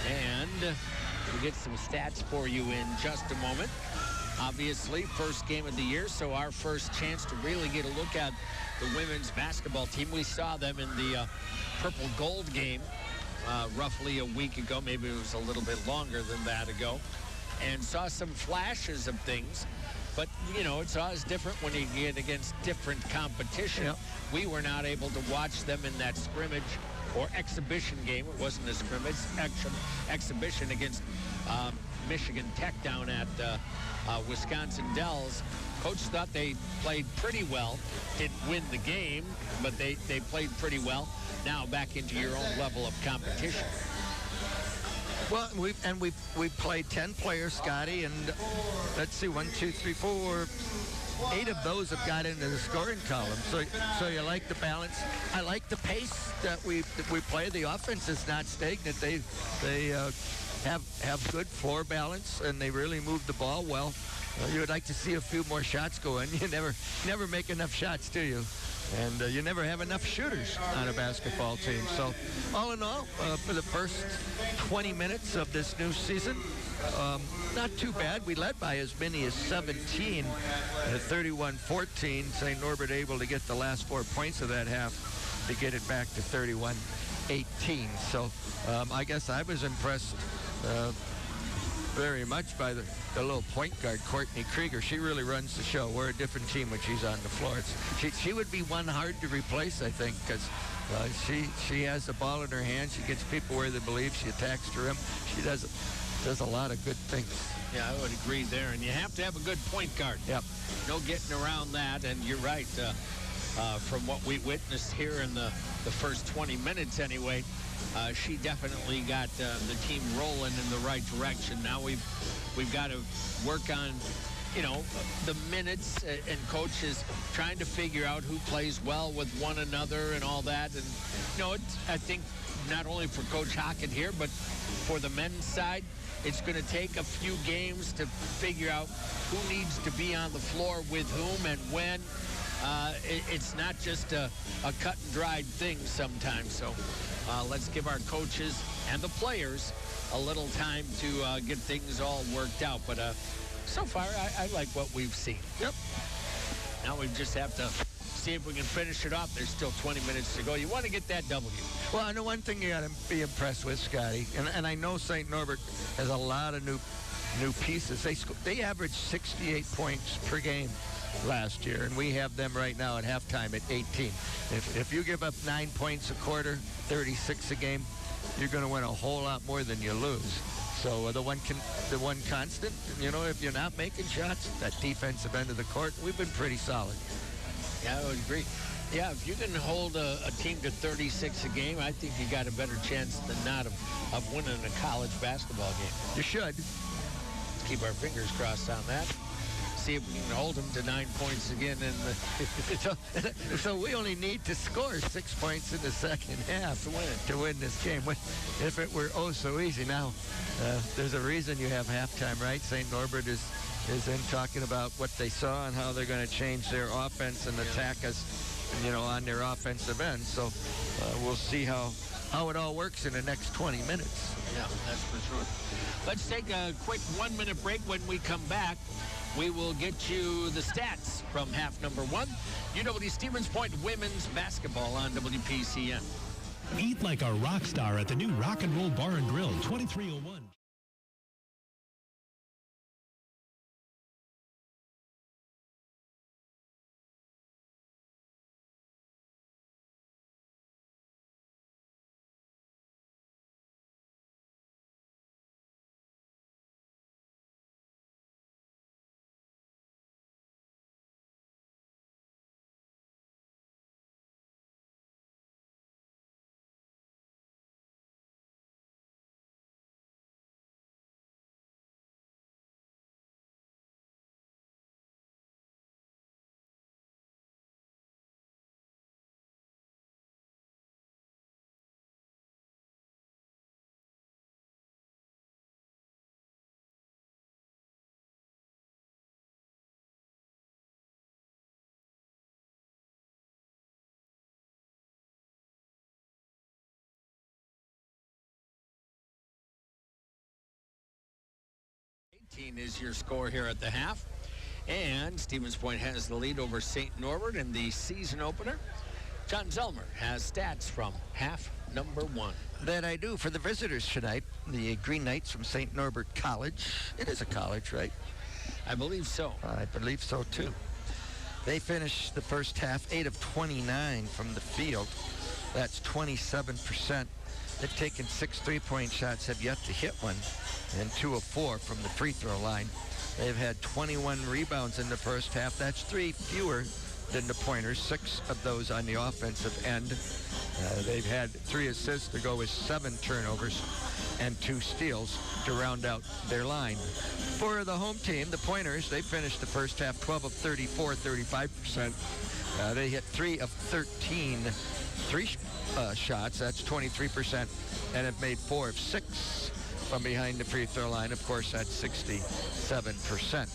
S2: And we'll get some stats for you in just a moment. Obviously, first game of the year, so our first chance to really get a look at the women's basketball team. We saw them in the purple gold game roughly a week ago. Maybe it was a little bit longer than that ago. And saw some flashes of things. But, you know, it's always different when you get against different competition.
S4: Yep.
S2: We were not able to watch them in that scrimmage or exhibition game. It wasn't a scrimmage, exhibition against Michigan Tech down at Wisconsin Dells. Coach thought they played pretty well. Didn't win the game, but they played pretty well. Now back into your own level of competition.
S4: Well, we've played 10 players, Scotty, and let's see, 1, 2, 3, 4, 8 of those have got into the scoring column. So you like the balance. I like the pace that we play. The offense is not stagnant. They have good floor balance, and they really move the ball well. You would like to see a few more shots go in. You never make enough shots, do you? And you never have enough shooters on a basketball team. So all in all, for the first 20 minutes of this new season, not too bad. We led by as many as 17 at 31-14. St. Norbert able to get the last 4 points of that half to get it back to 31-18. So I guess I was impressed very much by the little point guard, Courtney Krieger. She really runs the show. We're a different team when she's on the floor. She would be one hard to replace, I think, because she has the ball in her hand. She gets people where they believe. She attacks the rim. She does a lot of good things.
S2: Yeah, I would agree there. And you have to have a good point guard.
S4: Yep.
S2: No getting around that. And you're right. From what we witnessed here in the first 20 minutes anyway, she definitely got the team rolling in the right direction. Now we've got to work on, you know, the minutes, and coach is trying to figure out who plays well with one another and all that. And, you know, I think not only for Coach Hockett here, but for the men's side, it's going to take a few games to figure out who needs to be on the floor with whom and when. It's not just a cut and dried thing sometimes. So let's give our coaches and the players a little time to get things all worked out. But so far, I like what we've seen.
S4: Yep.
S2: Now we just have to see if we can finish it off. There's still 20 minutes to go. You want to get that W.
S4: Well, I know one thing you got to be impressed with, Scotty, and I know St. Norbert has a lot of new pieces. They averaged 68 points per game last year, and we have them right now at halftime at 18. If you give up 9 points a quarter, 36 a game, you're going to win a whole lot more than you lose. So the one constant, you know, if you're not making shots, that defensive end of the court, we've been pretty solid.
S2: Yeah, I would agree. Yeah, if you can hold a team to 36 a game, I think you got a better chance than not of winning a college basketball game.
S4: You should.
S2: Let's keep our fingers crossed on that. See if we can hold them to 9 points again.
S4: So we only need to score 6 points in the second half to win this game. If it were so easy. Now, there's a reason you have halftime, right? St. Norbert is in talking about what they saw and how they're going to change their offense and attack us, you know, on their offensive end. So we'll see how it all works in the next 20 minutes.
S2: Yeah, that's for sure. Let's take a quick 1-minute break. When we come back, we will get you the stats from half number 1. UW Stevens Point women's basketball on WPCN.
S6: Eat like a rock star at the new Rock and Roll Bar and Grill, 2301.
S2: 19 is your score here at the half. And Stevens Point has the lead over St. Norbert in the season opener. John Zellmer has stats from half number 1.
S4: That I do for the visitors tonight. The Green Knights from St. Norbert College. It is a college, right?
S2: I believe so.
S4: I believe so, too. They finished the first half 8 of 29 from the field. That's 27%. They've taken 6 3-point shots, have yet to hit one, and 2 of 4 from the free throw line. They've had 21 rebounds in the first half. That's 3 fewer than the Pointers, 6 of those on the offensive end. They've had 3 assists to go with 7 turnovers and 2 steals to round out their line. For the home team, the Pointers, they finished the first half 12 of 34, 35%. They hit 3 of 13 shots, that's 23%, and have made 4 of 6 from behind the free throw line. Of course, that's 67%.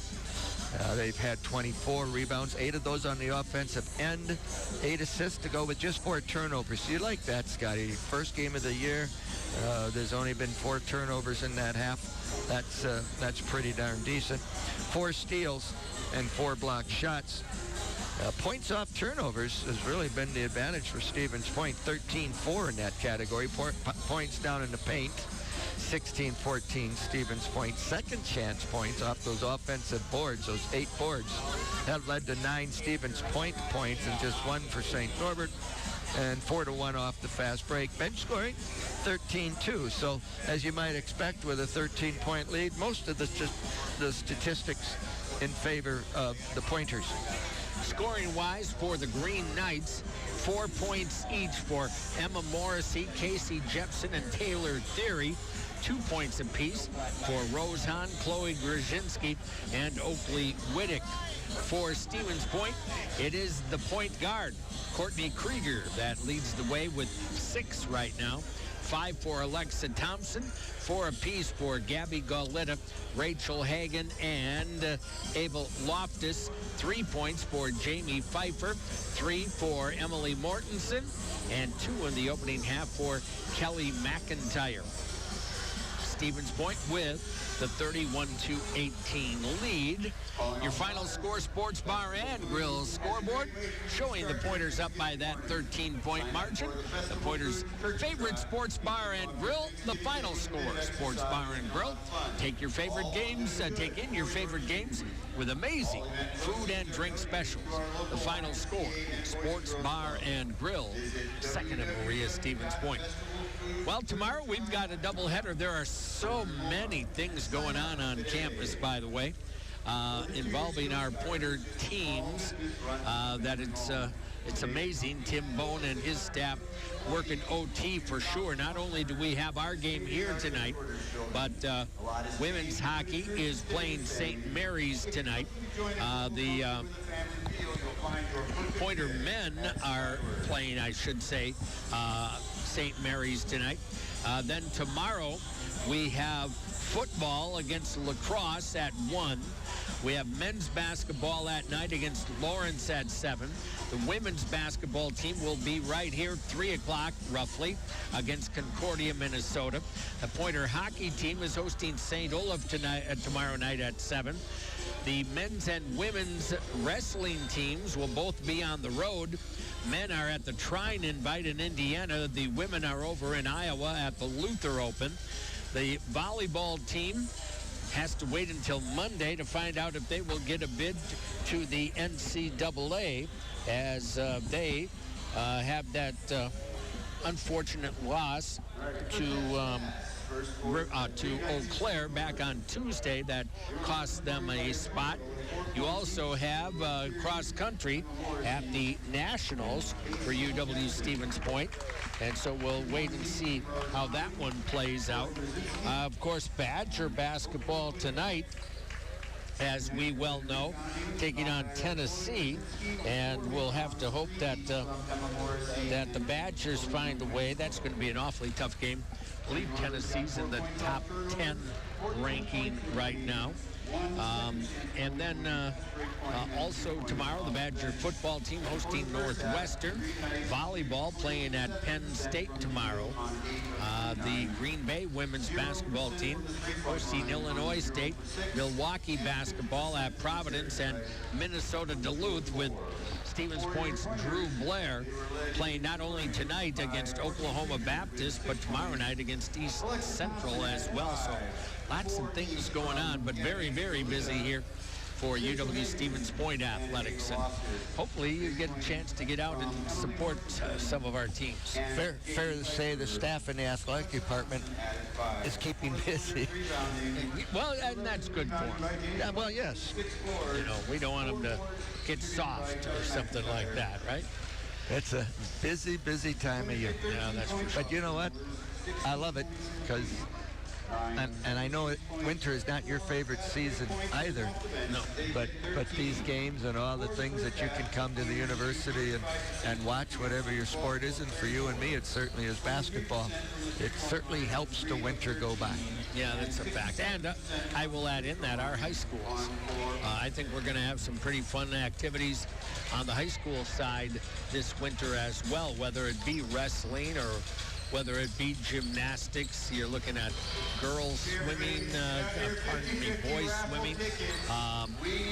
S4: They've had 24 rebounds, 8 of those on the offensive end, 8 assists to go with just 4 turnovers. You like that, Scotty? First game of the year, there's only been 4 turnovers in that half. That's pretty darn decent. 4 steals and 4 blocked shots. Points off turnovers has really been the advantage for Stevens Point. 13-4 in that category. Points down in the paint. 16-14 Stevens Point. Second chance points off those offensive boards, those 8 boards, have led to 9 Stevens Point points and just 1 for St. Norbert, and 4-1 off the fast break. Bench scoring 13-2. So as you might expect with a 13-point lead, most of the statistics in favor of the Pointers.
S2: Scoring-wise for the Green Knights, 4 points each for Emma Morrissey, Casey Jepson, and Taylor Theory. 2 points apiece for Rose Hahn, Chloe Grzyński, and Oakley Wittick. For Stevens Point, it is the point guard, Courtney Krieger, that leads the way with 6 right now. 5 for Alexa Thompson, 4 apiece for Gabby Gauletta, Rachel Hagan, and Abel Loftus. 3 points for Jamie Pfeiffer, 3 for Emily Mortensen, and 2 in the opening half for Kelly McIntyre. Stevens Point with the 31-18 lead. Your final score, Sports Bar and Grill scoreboard, showing the Pointers up by that 13-point margin. The Pointers' favorite Sports Bar and Grill, the final score, Sports Bar and Grill. Take your favorite games, take in your favorite games with amazing food and drink specials. The final score, Sports Bar and Grill, 2nd and Maria, Stevens Point. Well, tomorrow we've got a doubleheader. There are so many things going on campus, by the way, involving our Pointer teams, that it's amazing. Tim Bone and his staff working OT for sure. Not only do we have our game here tonight, but women's hockey is playing St. Mary's tonight. The Pointer men are playing, I should say, St. Mary's tonight. Then tomorrow we have football against lacrosse at 1. We have men's basketball at night against Lawrence at 7. The women's basketball team will be right here 3 o'clock roughly against Concordia, Minnesota. The Pointer hockey team is hosting St. Olaf tomorrow night at 7. The men's and women's wrestling teams will both be on the road. Men are at the Trine Invite in Indiana. The women are over in Iowa at the Luther Open. The volleyball team has to wait until Monday to find out if they will get a bid to the NCAA, as they have that unfortunate loss to Eau Claire back on Tuesday that cost them a spot. You also have cross country at the Nationals for UW Stevens Point. And so we'll wait and see how that one plays out. Of course, Badger basketball tonight, as we well know, taking on Tennessee, and we'll have to hope that that the Badgers find a way. That's going to be an awfully tough game. I believe Tennessee's in the top 10 ranking right now. And then also tomorrow, the Badger football team hosting Northwestern. Volleyball playing at Penn State tomorrow. The Green Bay women's basketball team hosting Illinois State. Milwaukee basketball at Providence, and Minnesota Duluth with Stevens Point's Drew Blair playing not only tonight against Oklahoma Baptist, but tomorrow night against East Central as well. So lots of things going on, but very, very busy here for UW Stevens Point athletics. And hopefully you get a chance to get out and support some of our teams.
S4: Fair to say the staff in the athletic department is keeping busy.
S2: Well, and that's good for them.
S4: Yeah, well, yes.
S2: You know, we don't want them to get soft or something like that, right?
S4: It's a busy, busy time of year.
S2: Yeah, that's for sure.
S4: But you know what? I love it because, and I know winter is not your favorite season either.
S2: No.
S4: But these games and all the things that you can come to the university and watch whatever your sport is, and for you and me, it certainly is basketball. It certainly helps the winter go by.
S2: Yeah, that's a fact. And I will add in that our high schools, I think we're going to have some pretty fun activities on the high school side this winter as well, whether it be wrestling or whether it be gymnastics. You're looking at girls swimming, boys swimming,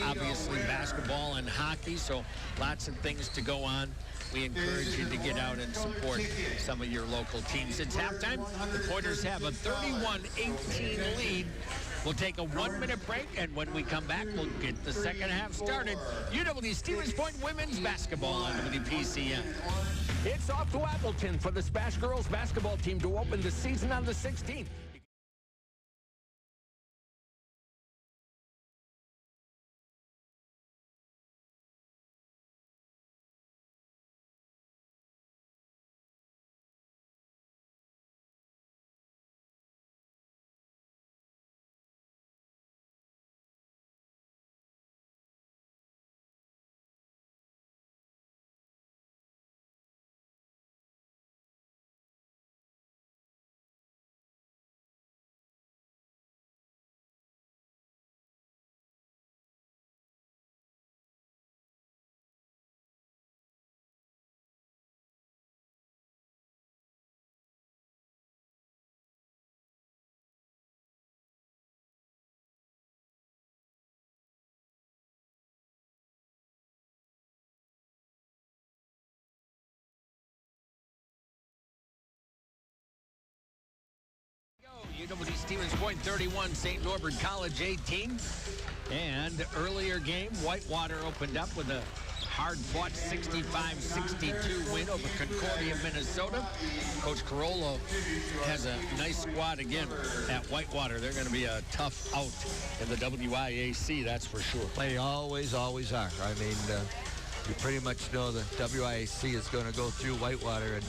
S2: obviously basketball and hockey, so lots of things to go on. We encourage you to get out and support some of your local teams. It's halftime. The Pointers have a 31-18 lead. We'll take a 1-minute break, and when we come back, we'll get the second half started. UW Stevens Point women's basketball on WPCN.
S7: It's off to Appleton for the Spash girls basketball team to open the season on the 16th.
S2: UW Stevens Point 31, St. Norbert College 18. And earlier game, Whitewater opened up with a hard-fought 65-62 win over Concordia, Minnesota. Coach Carollo has a nice squad again at Whitewater. They're going to be a tough out in the WIAC, that's for sure.
S4: They always are. I mean, you pretty much know the WIAC is going to go through Whitewater,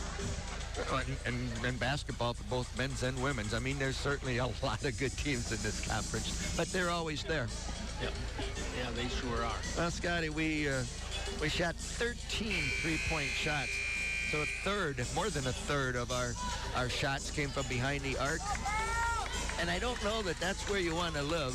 S4: and basketball for both men's and women's. I mean, there's certainly a lot of good teams in this conference, but they're always there.
S2: Yeah, they sure are.
S4: Well, Scotty, we shot 13 three-point shots. So more than a third of our shots came from behind the arc. And I don't know that that's where you want to live.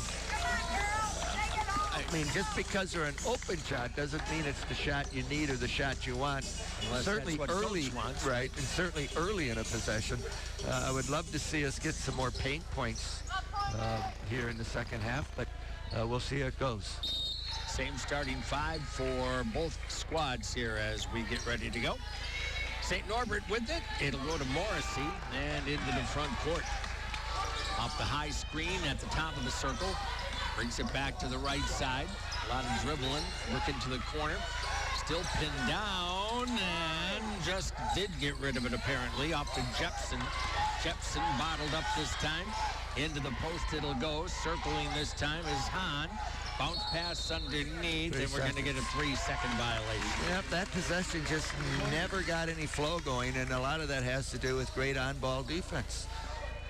S4: I mean, just because they're an open shot doesn't mean it's the shot you need or the shot you want.
S2: Unless
S4: certainly
S2: that's what
S4: early,
S2: coach wants.
S4: right? And certainly early in a possession. I would love to see us get some more paint points here in the second half, but we'll see how it goes.
S2: Same starting five for both squads here as we get ready to go. St. Norbert with it. It'll go to Morrissey and into the front court. Off the high screen at the top of the circle. Brings it back to the right side. A lot of dribbling. Looking to the corner. Still pinned down and just did get rid of it apparently. Off to Jepson. Jepson bottled up this time. Into the post it'll go. Circling this time is Hahn. Bounce pass underneath, and we're going to get a 3-second violation.
S4: Yep, that possession just never got any flow going, and a lot of that has to do with great on-ball defense.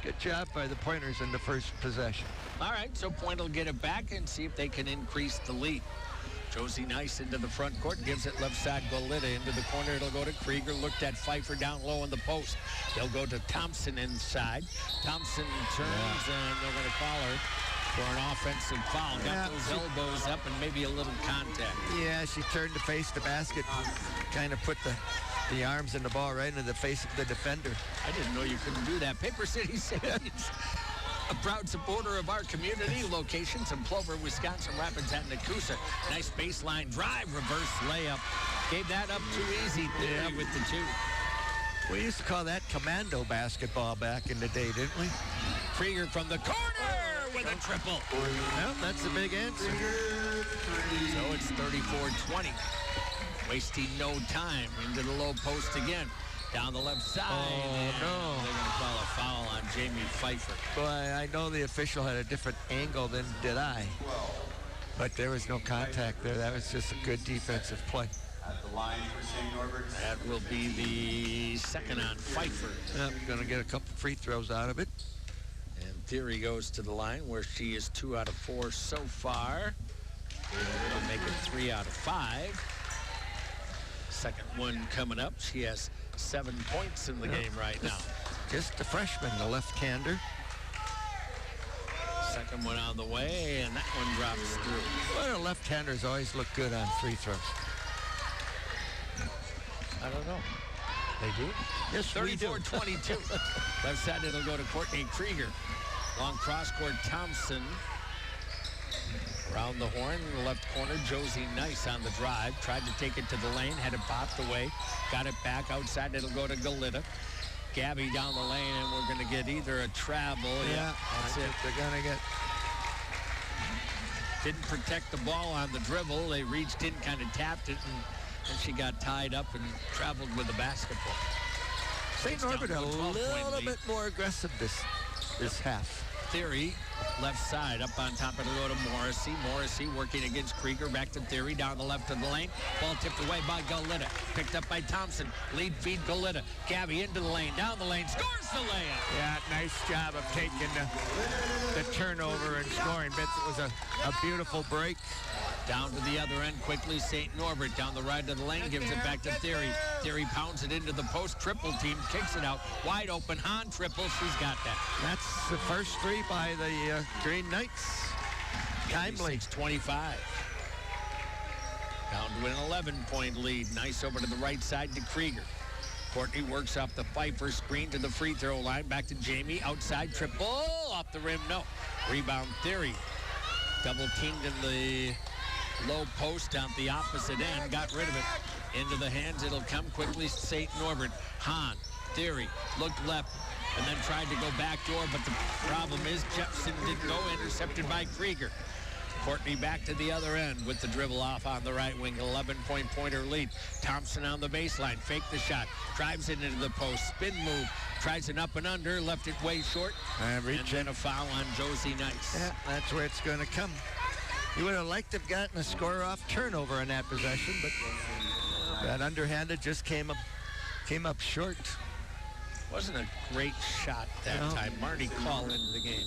S4: Good job by the Pointers in the first possession.
S2: All right, so Point will get it back and see if they can increase the lead. Josie Nice into the front court, gives it left side, Golita into the corner. It'll go to Krieger. Looked at Pfeiffer down low in the post. They'll go to Thompson inside. Thompson turns, and they're going to call her for an offensive foul. Got those elbows up and maybe a little contact.
S4: Yeah, she turned to face the basket, kind of put the arms and the ball right into the face of the defender.
S2: I didn't know you couldn't do that. Paper City Saints, a proud supporter of our community. Locations in Plover, Wisconsin, Rapids, and Nakusa. Nice baseline drive, reverse layup. Gave that up too easy. Theory with the 2.
S4: We used to call that commando basketball back in the day, didn't we?
S2: Krieger from the corner with a triple.
S4: Well, that's the big answer.
S2: So it's 34-20. Wasting no time into the low post again. Down the left side.
S4: Oh, no.
S2: They're going to call a foul on Jamie Pfeiffer.
S4: Boy, I know the official had a different angle than did I. But there was no contact there. That was just a good defensive play.
S8: At the line for St. Norbert.
S2: That will be the second on Pfeiffer.
S4: Yep, going to get a couple free throws out of it.
S2: And Theory goes to the line where she is 2 out of 4 so far. It'll make it 3 out of 5. Second one coming up. She has 7 points in the game right now.
S4: Just a freshman, the left-hander.
S2: Second one on the way, and that one drops through.
S4: Well, left-handers always look good on free throws.
S2: I don't know. They do?
S4: Yes, we do.
S2: 34-22. Left side, it'll go to Courtney Krieger. Long cross court, Thompson. Around the horn, in the left corner, Josie Nice on the drive. Tried to take it to the lane, had it popped away. Got it back outside, it'll go to Golita. Gabby down the lane, and we're going to get either a travel.
S4: Yeah,
S2: that's it.
S4: They're going to get...
S2: Didn't protect the ball on the dribble. They reached in, kind of tapped it, and she got tied up and traveled with the basketball.
S4: St. Norbert a little bit more aggressive this half.
S2: Theory, left side, up on top, it'll go to Morrissey. Morrissey working against Krieger, back to Theory, down the left of the lane. Ball tipped away by Golita, picked up by Thompson. Lead feed Golita. Gabby into the lane, down the lane, scores the layup.
S4: Yeah, nice job of taking the turnover and scoring. Bits. It was a beautiful break.
S2: Down to the other end quickly, St. Norbert down the right of the lane, gives it back to Theory. Theory pounds it into the post, triple team, kicks it out, wide open, Hahn triple, she's got that.
S4: That's the first 3 by the Green Knights. Timely.
S2: 26-25. Down to an 11-point lead. Nice over to the right side to Krieger. Courtney works off the Pfeiffer screen to the free throw line, back to Jamie, outside triple, off the rim, no. Rebound Theory. Double teamed in the low post down the opposite end, got rid of it. Into the hands, it'll come quickly, St. Norbert. Hahn, Theory, looked left, and then tried to go backdoor, but the problem is Jepson didn't go, intercepted by Krieger. Courtney back to the other end with the dribble off on the right wing, 11-point pointer lead. Thompson on the baseline, fake the shot, drives it into the post, spin move, tries an up and under, left it way short, and then a foul on Josie Nice.
S4: Yeah, that's where it's going to come. You would have liked to have gotten a score off turnover on that possession, but that underhanded just came up short.
S2: Wasn't a great shot that time. Marty called into the game.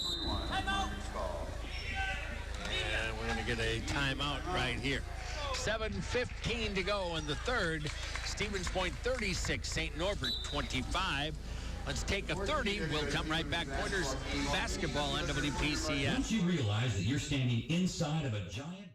S2: And we're going to get a timeout right here. 7:15 to go in the third. Stevens Point 36, St. Norbert 25. Let's take a 30. We'll come right back. Pointers basketball on WPCS.
S6: Don't you realize that you're standing inside of a giant...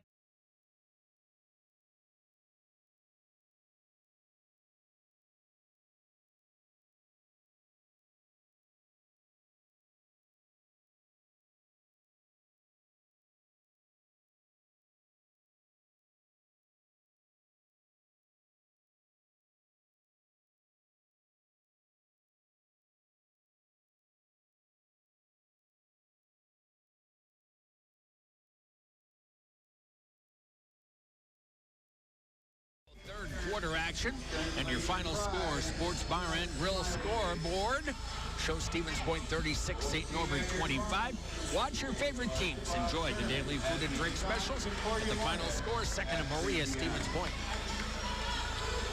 S2: Third quarter action, and your final score, Sports Bar and Grill scoreboard shows Stevens Point 36, St. Norbert 25. Watch your favorite teams. Enjoy the daily food and drink specials. And the final score, second to Maria, Stevens Point.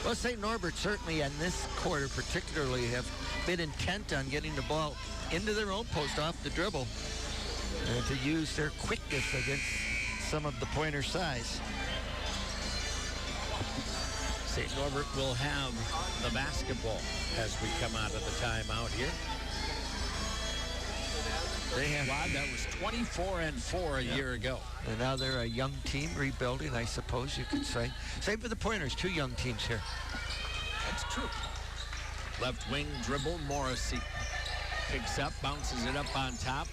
S4: Well, St. Norbert certainly in this quarter particularly have been intent on getting the ball into their own post off the dribble and to use their quickness against some of the pointer size.
S2: St. Norbert will have the basketball as we come out of the timeout here.
S4: They have,
S2: Wow, that was 24-4 a year ago.
S4: and now they're a young team rebuilding, I suppose you could say. Same for the Pointers, 2 young teams here.
S2: That's true. Left wing dribble, Morrissey picks up, bounces it up on top.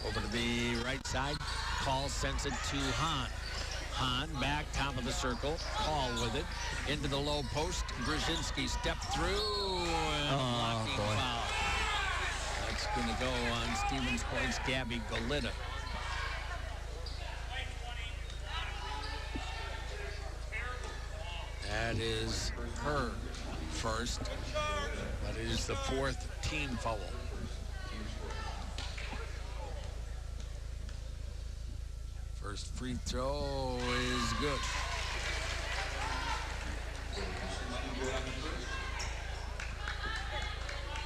S2: Over to the right side. Call sends it to Hahn. Hahn back, top of the circle. Call with it. Into the low post. Brzezinski stepped through and blocking foul. That's going to go on Stevens Point's Gabby Golita. That is her first, but it is the 4th team foul. First free throw is good.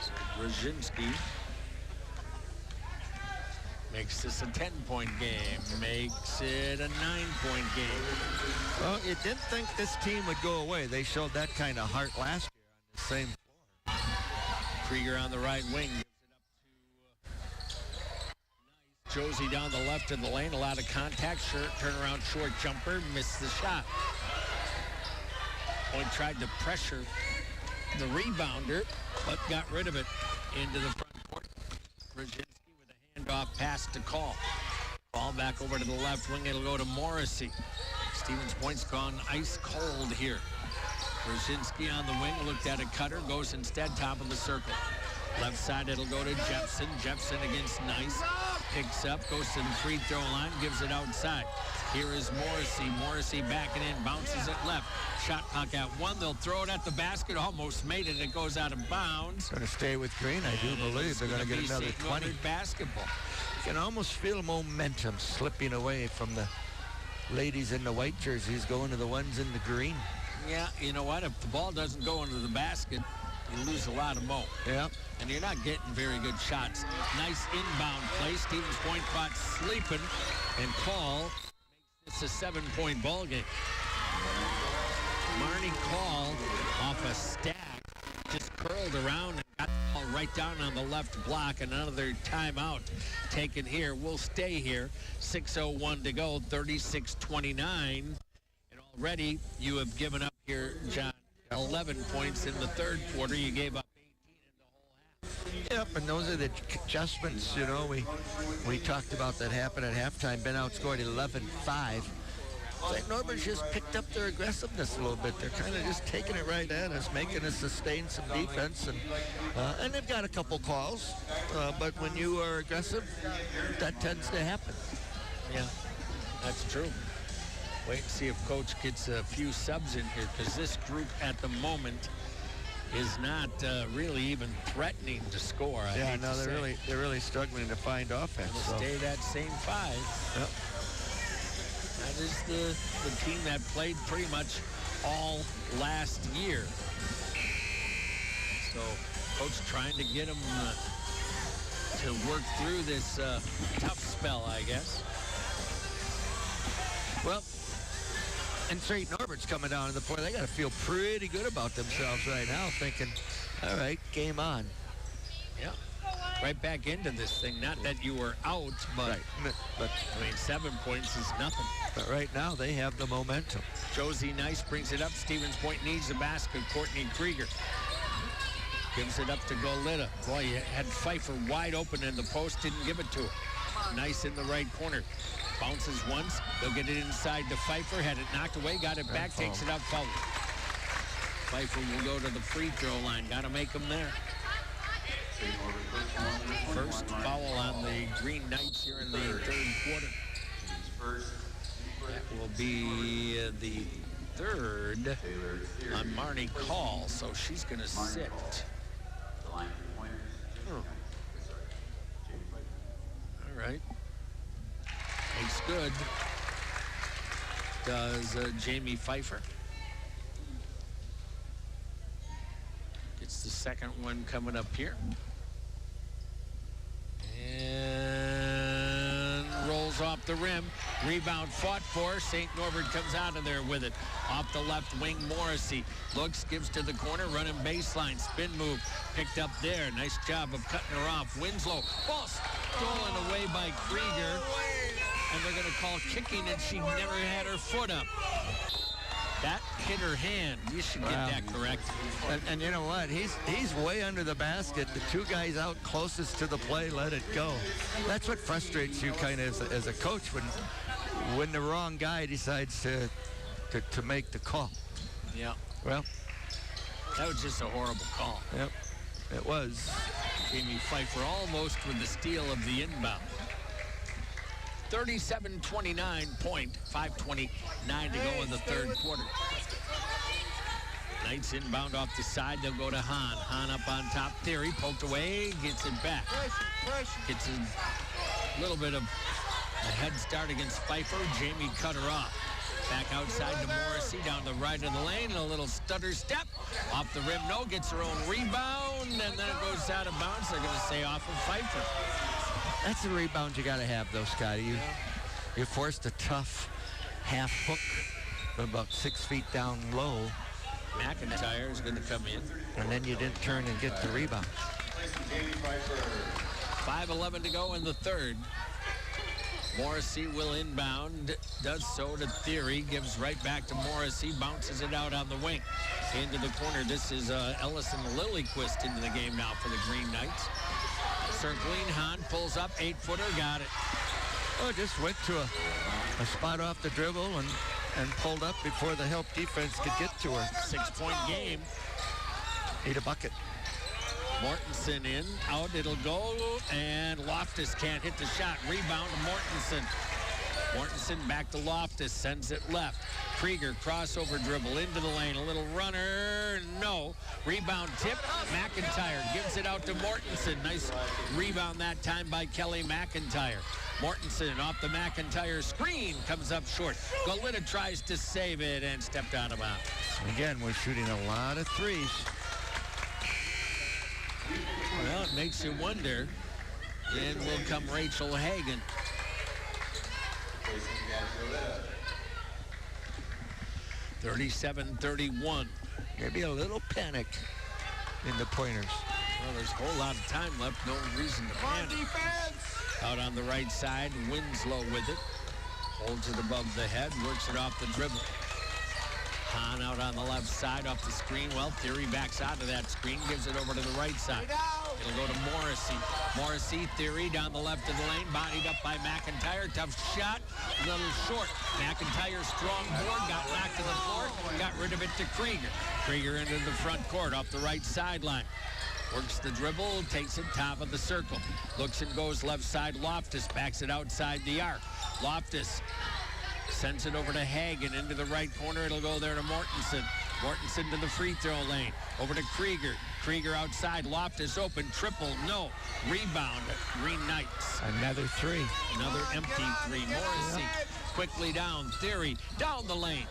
S2: So Brzezinski makes this a 10-point game, makes it a 9-point game.
S4: Well, you didn't think this team would go away. They showed that kind of heart last year on the same floor.
S2: Krieger on the right wing gives it up to Nice. Josie down the left of the lane, a lot of contact, turnaround short jumper, missed the shot. Point tried to pressure the rebounder, but got rid of it into the front court. Brzezinski with a handoff pass to Call. Ball back over to the left wing, it'll go to Morrissey. Stevens Point's gone ice cold here. Brzezinski on the wing, looked at a cutter, goes instead top of the circle. Left side, it'll go to Jepson. Jepson against Nice. Picks up, goes to the free throw line, gives it outside. Here is Morrissey. Morrissey backing in, bounces it left. Shot clock at 1. They'll throw it at the basket. Almost made it. It goes out of bounds.
S4: Going to stay with Green, I do believe. They're going to get another 20.
S2: Basketball.
S4: You can almost feel momentum slipping away from the ladies in the white jerseys going to the ones in the green.
S2: Yeah, you know what? If the ball doesn't go into the basket, you lose a lot of mo.
S4: Yeah.
S2: And you're not getting very good shots. Nice inbound play. Stevens Point caught sleeping, and Call makes this a 7-point ball game. Marnie Call off a stack just curled around and got the ball right down on the left block. Another timeout taken here. We'll stay here. 6:01 to go, 36-29. And already you have given up here, John, 11 points in the third quarter. You gave up 18 in the whole half.
S4: Yep, and those are the adjustments, you know. We talked about that happen at halftime. Ben outscored 11-5. St. Norbert's just picked up their aggressiveness a little bit. They're kind of just taking it right at us, making us sustain some defense, and they've got a couple calls. But when you are aggressive, that tends to happen.
S2: Yeah, that's true. Wait and see if Coach gets a few subs in here, because this group at the moment is not really even threatening to score.
S4: Yeah, no, they're really struggling to find offense.
S2: So. Stay that same 5.
S4: Yep.
S2: That is the team that played pretty much all last year. So, Coach trying to get them to work through this tough spell, I guess.
S4: Well, and St. Norbert's coming down to the point. They got to feel pretty good about themselves right now, thinking, all right, game on.
S2: Yeah. Right back into this thing. Not that you were out, but,
S4: right. But
S2: I mean, 7 points is nothing.
S4: But right now, they have the momentum.
S2: Josie Nice brings it up. Stevens Point needs the basket. Courtney Krieger gives it up to Golita. Boy, you had Pfeiffer wide open in the post, didn't give it to her. Nice in the right corner. Bounces once. They'll get it inside to Pfeiffer. Had it knocked away, got it back, takes it out, foul. Pfeiffer will go to the free throw line. Got to make them there. First foul on the Green Knights here in the third quarter. That will be the third on Marnie Call, so she's going to sit. All right. Makes good. Does Jamie Pfeiffer. Gets the second one coming up here. And rolls off the rim. Rebound fought for. St. Norbert comes out of there with it. Off the left wing, Morrissey looks, gives to the corner, running baseline, spin move, picked up there. Nice job of cutting her off. Winslow, ball stolen away by Krieger, and they're going to call kicking, and she never had her foot up. That hit her hand. You should get that correct.
S4: And you know what? He's way under the basket. The two guys out closest to the play let it go. That's what frustrates you kind of as a coach when the wrong guy decides to make the call.
S2: Yeah.
S4: Well,
S2: that was just a horrible call.
S4: Yep, it was.
S2: Jamie Pfeiffer almost with the steal of the inbound. 37-29 point, 5:29 to go in the third quarter. Knights inbound off the side. They'll go to Hahn. Hahn up on top. Theory poked away, gets it back. Gets a little bit of a head start against Pfeiffer. Jamie cut her off. Back outside to Morrissey down the right of the lane. A little stutter step. Off the rim, no. Gets her own rebound, and then it goes out of bounds. They're going to say off of Pfeiffer.
S4: That's the rebound you got to have, though, Scotty. You forced a tough half hook from about 6 feet down low.
S2: McIntyre is going to come in.
S4: And then you didn't turn and get the rebound.
S2: 5:11 to go in the third. Morrissey will inbound, does so to Theory, gives right back to Morrissey, bounces it out on the wing. Into the corner, this is Ellison Lillyquist into the game now for the Green Knights. Circling, Hahn pulls up, 8-footer, got it.
S4: Oh, just went to a spot off the dribble and pulled up before the help defense could get to her.
S2: 6-point game.
S4: Need a bucket.
S2: Mortensen in, out it'll go, and Loftus can't hit the shot. Rebound to Mortensen. Mortensen back to Loftus, sends it left. Krieger crossover dribble into the lane, a little runner, no. Rebound tip, McIntyre gives it out to Mortensen. Nice rebound that time by Kelly McIntyre. Mortensen off the McIntyre screen, comes up short. Galita tries to save it and stepped out of bounds.
S4: Again, we're shooting a lot of threes.
S2: Well, it makes you wonder. In will come Rachel Hagan. (37-31).
S4: Maybe a little panic in the Pointers.
S2: Well, there's a whole lot of time left. No reason to panic. Out on the right side, Winslow with it. Holds it above the head, works it off the dribble. Hahn out on the left side, off the screen. Well, Theory backs out of that screen, gives it over to the right side. It'll go to Morrissey. Morrissey, Theory down the left of the lane, bodied up by McIntyre. Tough shot, a little short. McIntyre strong board, got knocked to the floor, got rid of it to Krieger. Krieger into the front court, off the right sideline. Works the dribble, takes it top of the circle. Looks and goes left side. Loftus backs it outside the arc. Loftus sends it over to Hagan into the right corner. It'll go there to Mortensen. Mortensen to the free throw lane. Over to Krieger. Krieger outside. Loftus open. Triple. No. Rebound. Green Knights.
S4: Another three.
S2: Another empty three. Morrissey quickly down. Theory down the lane.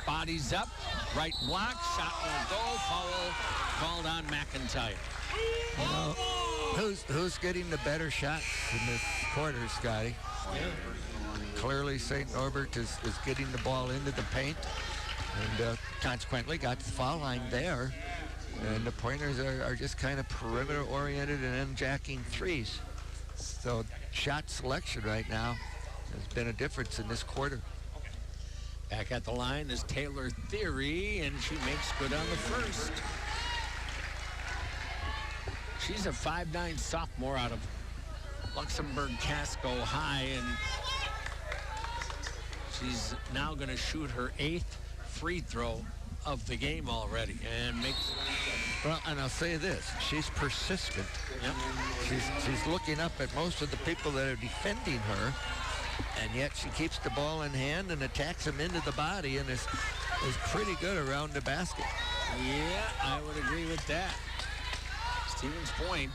S2: Bodies up. Right block. Shot won't go. Foul called on McIntyre.
S4: You know, who's getting the better shots in this quarter, Scotty?
S2: Yeah.
S4: Clearly, St. Norbert is getting the ball into the paint and consequently got the foul line there. And the Pointers are just kind of perimeter-oriented and then jacking threes. So shot selection right now has been a difference in this quarter.
S2: Back at the line is Taylor Theory, and she makes good on the first. She's a 5'9" sophomore out of Luxembourg Casco High, and she's now going to shoot her 8th free throw of the game already, and makes.
S4: Well, and I'll say this: she's persistent.
S2: Yep.
S4: She's looking up at most of the people that are defending her, and yet she keeps the ball in hand and attacks them into the body, and is pretty good around the basket.
S2: Yeah, I would agree with that. Stevens Point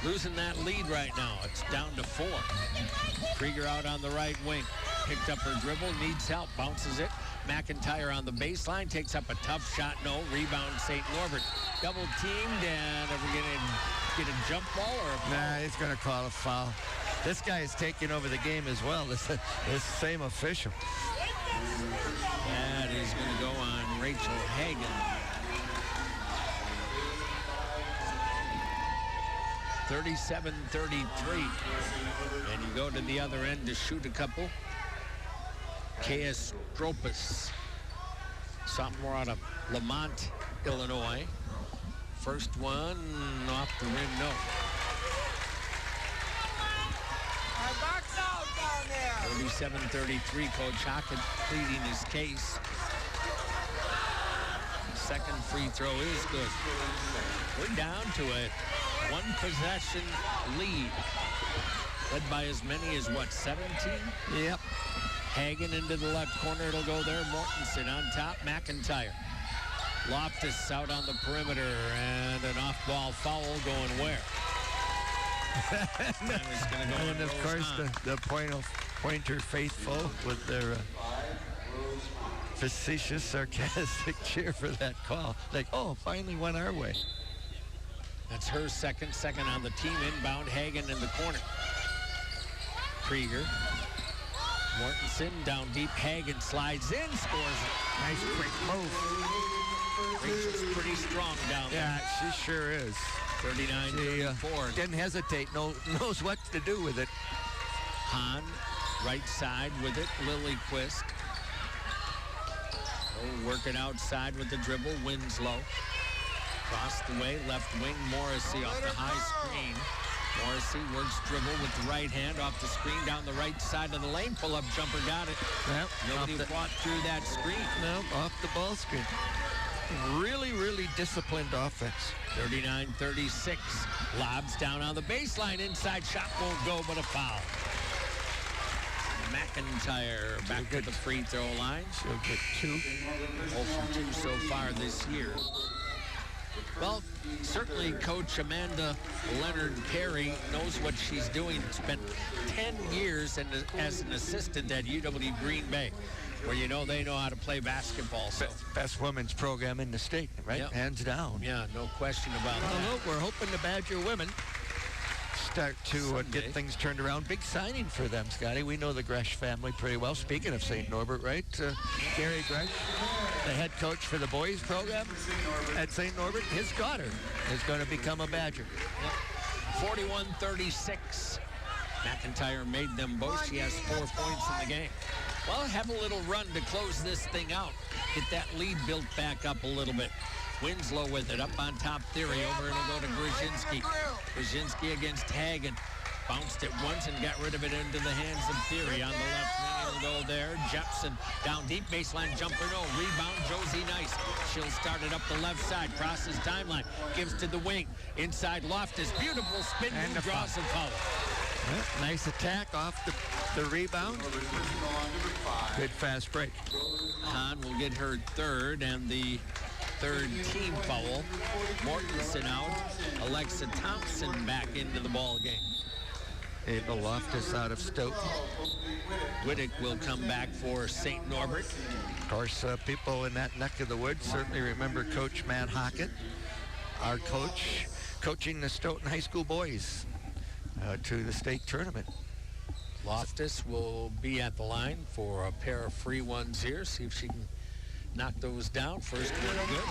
S2: losing that lead right now. It's down to 4. Krieger out on the right wing. Picked up her dribble, needs help, bounces it. McIntyre on the baseline, takes up a tough shot, no. Rebound St. Norbert. Double teamed, and they're going to get a jump ball or a foul?
S4: Nah, he's going to call a foul. This guy is taking over the game as well. This same official.
S2: That is going to go on Rachel Hagan. 37-33. And you go to the other end to shoot a couple. Kea Stropus, sophomore out of Lamont, Illinois. First one off the rim, no.
S5: Box out down there.
S2: 37-33, Coach Hockett pleading his case. Second free throw is good. We're down to a one-possession lead. Led by as many as, what, 17?
S4: Yep.
S2: Hagan into the left corner. It'll go there. Mortensen on top. McIntyre. Loftus out on the perimeter. And an off-ball foul going where?
S4: And of course, the Pointer faithful with their facetious, sarcastic cheer for that call. Like, oh, finally went our way.
S2: That's her second on the team. Inbound, Hagan in the corner. Krieger. Mortensen down deep. Hagan slides in, scores it.
S4: Nice quick move.
S2: Rachel's pretty strong down there.
S4: Yeah, she sure is.
S2: 39-34.
S4: Didn't hesitate. Knows what to do with it.
S2: Hahn, right side with it. Lilyquist. Oh, working outside with the dribble. Winslow. Across the way, left wing. Morrissey off the high screen. Morrissey works dribble with the right hand off the screen down the right side of the lane. Pull-up jumper, got it.
S4: Yep.
S2: Nobody fought through that screen.
S4: No, off the ball screen. Really, really disciplined offense.
S2: 39-36. Lobs down on the baseline. Inside shot won't go, but a foul. McIntyre back to the free throw line.
S4: She'll get 2.
S2: 0 from 2 so far this year. Well, certainly Coach Amanda Leonard Perry knows what she's doing. Spent 10 years as an assistant at UW Green Bay, where they know how to play basketball. So.
S4: Best women's program in the state, right?
S2: Yep.
S4: Hands down.
S2: Yeah, no question about that.
S4: Look, we're hoping the Badger women start to get things turned around. Big signing for them, Scotty. We know the Gresh family pretty well. Speaking of St. Norbert, right? Gary Gresh, the head coach for the boys program at St. Norbert. His daughter is going to become a Badger.
S2: Yep. 41-36. McIntyre made them both. She has 4 points in the game. Well, have a little run to close this thing out. Get that lead built back up a little bit. Winslow with it, up on top. Theory over, and it'll go to Brzezinski. Brzezinski against Hagan. Bounced it once and got rid of it into the hands of Theory on the left wing. It'll go there. Jepson down deep, baseline jumper, no. Rebound, Josie Nice. She'll start it up the left side, crosses timeline, gives to the wing. Inside Loftus, beautiful spin move, draws a foul.
S4: Nice attack off the rebound. Good fast break.
S2: Hahn will get her third, and the third team foul. Mortensen out. Alexa Thompson back into the ball game.
S4: Ava Loftus out of Stoughton.
S2: Whittick will come back for St. Norbert.
S4: Of course, people in that neck of the woods certainly remember Coach Matt Hockett, our coach, coaching the Stoughton High School boys to the state tournament.
S2: Loftus will be at the line for a pair of free ones here. See if she can knock those down. First one good.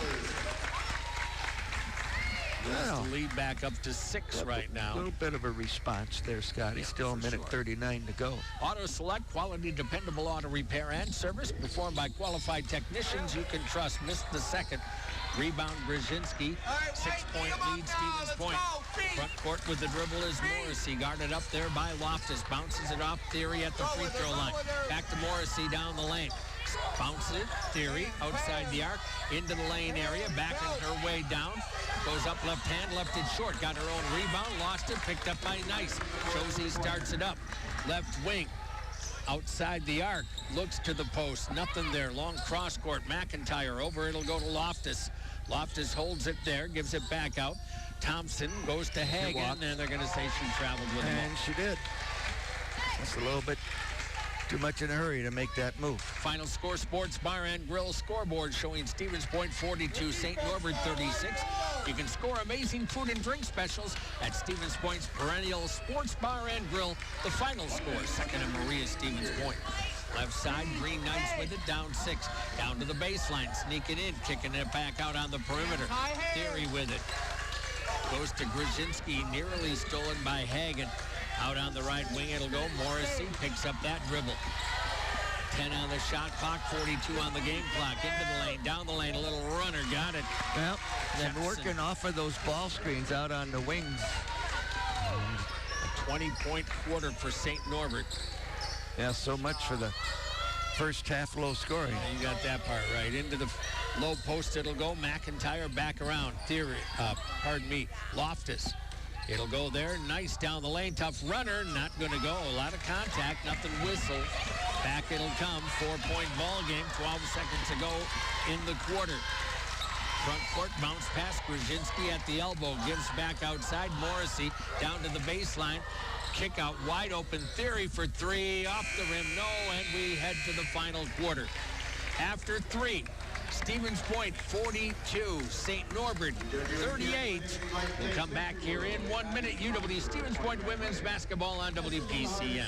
S2: Moves the lead back up to 6 right now.
S4: A little bit of a response there, Scotty. Still a minute 39 to go.
S2: Auto Select, quality, dependable auto repair and service performed by qualified technicians you can trust. Missed the second. Rebound, Brzezinski. 6-point lead, Stevens Point. Front court with the dribble is Morrissey. Guarded up there by Loftus. Bounces it off Theory at the free throw line. Back to Morrissey down the lane. Bounces it, Theory, outside the arc, into the lane area, backing her way down. Goes up left hand, left it short. Got her own rebound, lost it, picked up by Nice. Josie starts it up. Left wing, outside the arc, looks to the post. Nothing there. Long cross court. McIntyre over. It'll go to Loftus. Loftus holds it there, gives it back out. Thompson goes to Hagan, and they're going to say she traveled with him.
S4: And she did. Just a little bit too much in a hurry to make that move.
S2: Final score, Sports Bar and Grill scoreboard showing Stevens Point 42, St. Norbert 36.
S7: You can score amazing food and drink specials at Stevens Point's perennial sports bar and grill. The final score, second to Maria Stevens Point. Left side, Green Knights with it, down 6. Down to the baseline, sneaking in, kicking it back out on the perimeter. Theory with it. Goes to Grzinski, nearly stolen by Hagen. Out on the right wing, it'll go. Morrissey picks up that dribble. 10 on the shot clock, 42 on the game clock. Into the lane, down the lane, a little runner, got it.
S4: Well, then
S7: Jepson.
S4: working off of those ball screens out on the wings.
S7: A 20-point quarter for St. Norbert.
S4: Yeah, so much for the first half low scoring.
S7: Yeah, you got that part right. Into the low post it'll go. McIntyre back around. Loftus. It'll go there. Nice down the lane. Tough runner. Not going to go. A lot of contact. Nothing whistle. Back it'll come. 4-point ball game. 12 seconds to go in the quarter. Front court bounce pass. Grzinski at the elbow. Gives back outside. Morrissey down to the baseline. Kick out wide open. Theory for 3. Off the rim. No. And we head to the final quarter. After 3. Stevens Point 42, St. Norbert 38. We'll come back here in 1 minute. UW Stevens Point women's basketball on WPCN.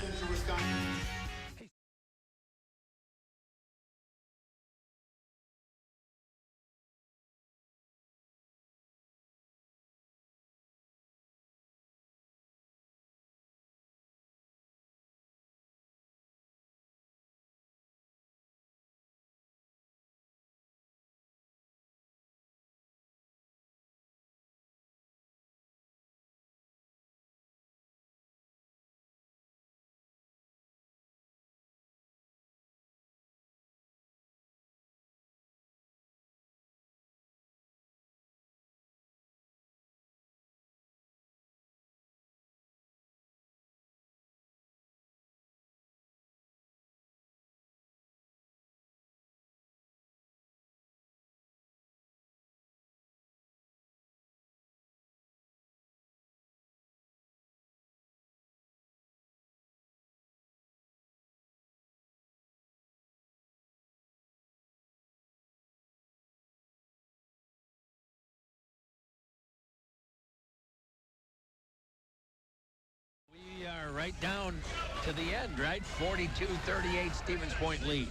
S7: We are right down to the end, right? 42-38 Stevens Point lead.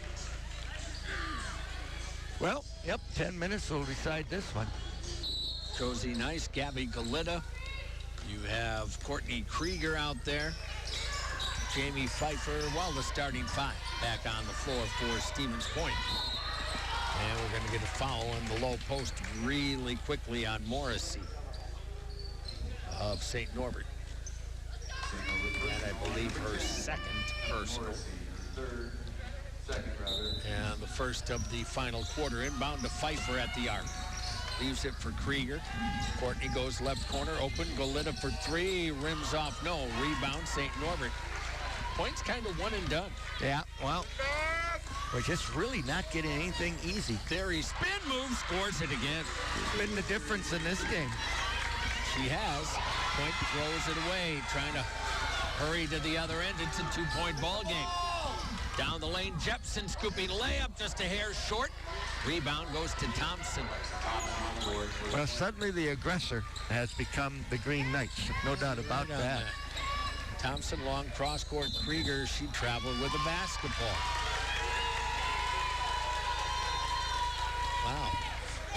S4: Well, yep, 10 minutes will decide this one.
S7: Josie Nice, Gabby Galita. You have Courtney Krieger out there. Jamie Pfeiffer, well, the starting 5 back on the floor for Stevens Point. And we're going to get a foul in the low post really quickly on Morrissey of St. Norbert. And I believe her second personal. And the first of the final quarter. Inbound to Pfeiffer at the arc. Leaves it for Krieger. Courtney goes left corner. Open. Galita for 3. Rims off. No. Rebound. St. Norbert. Point's kind of one and done.
S4: Yeah, well, we're just really not getting anything easy.
S7: Theory spin move. Scores it again.
S4: Been the difference in this game.
S7: She has. Point throws it away. Trying to hurry to the other end. It's a 2-point ball game. Down the lane, Jepson scooping layup just a hair short. Rebound goes to Thompson.
S4: Well, suddenly the aggressor has become the Green Knights. No doubt about that.
S7: Thompson, long cross-court. Krieger, she traveled with a basketball. Wow.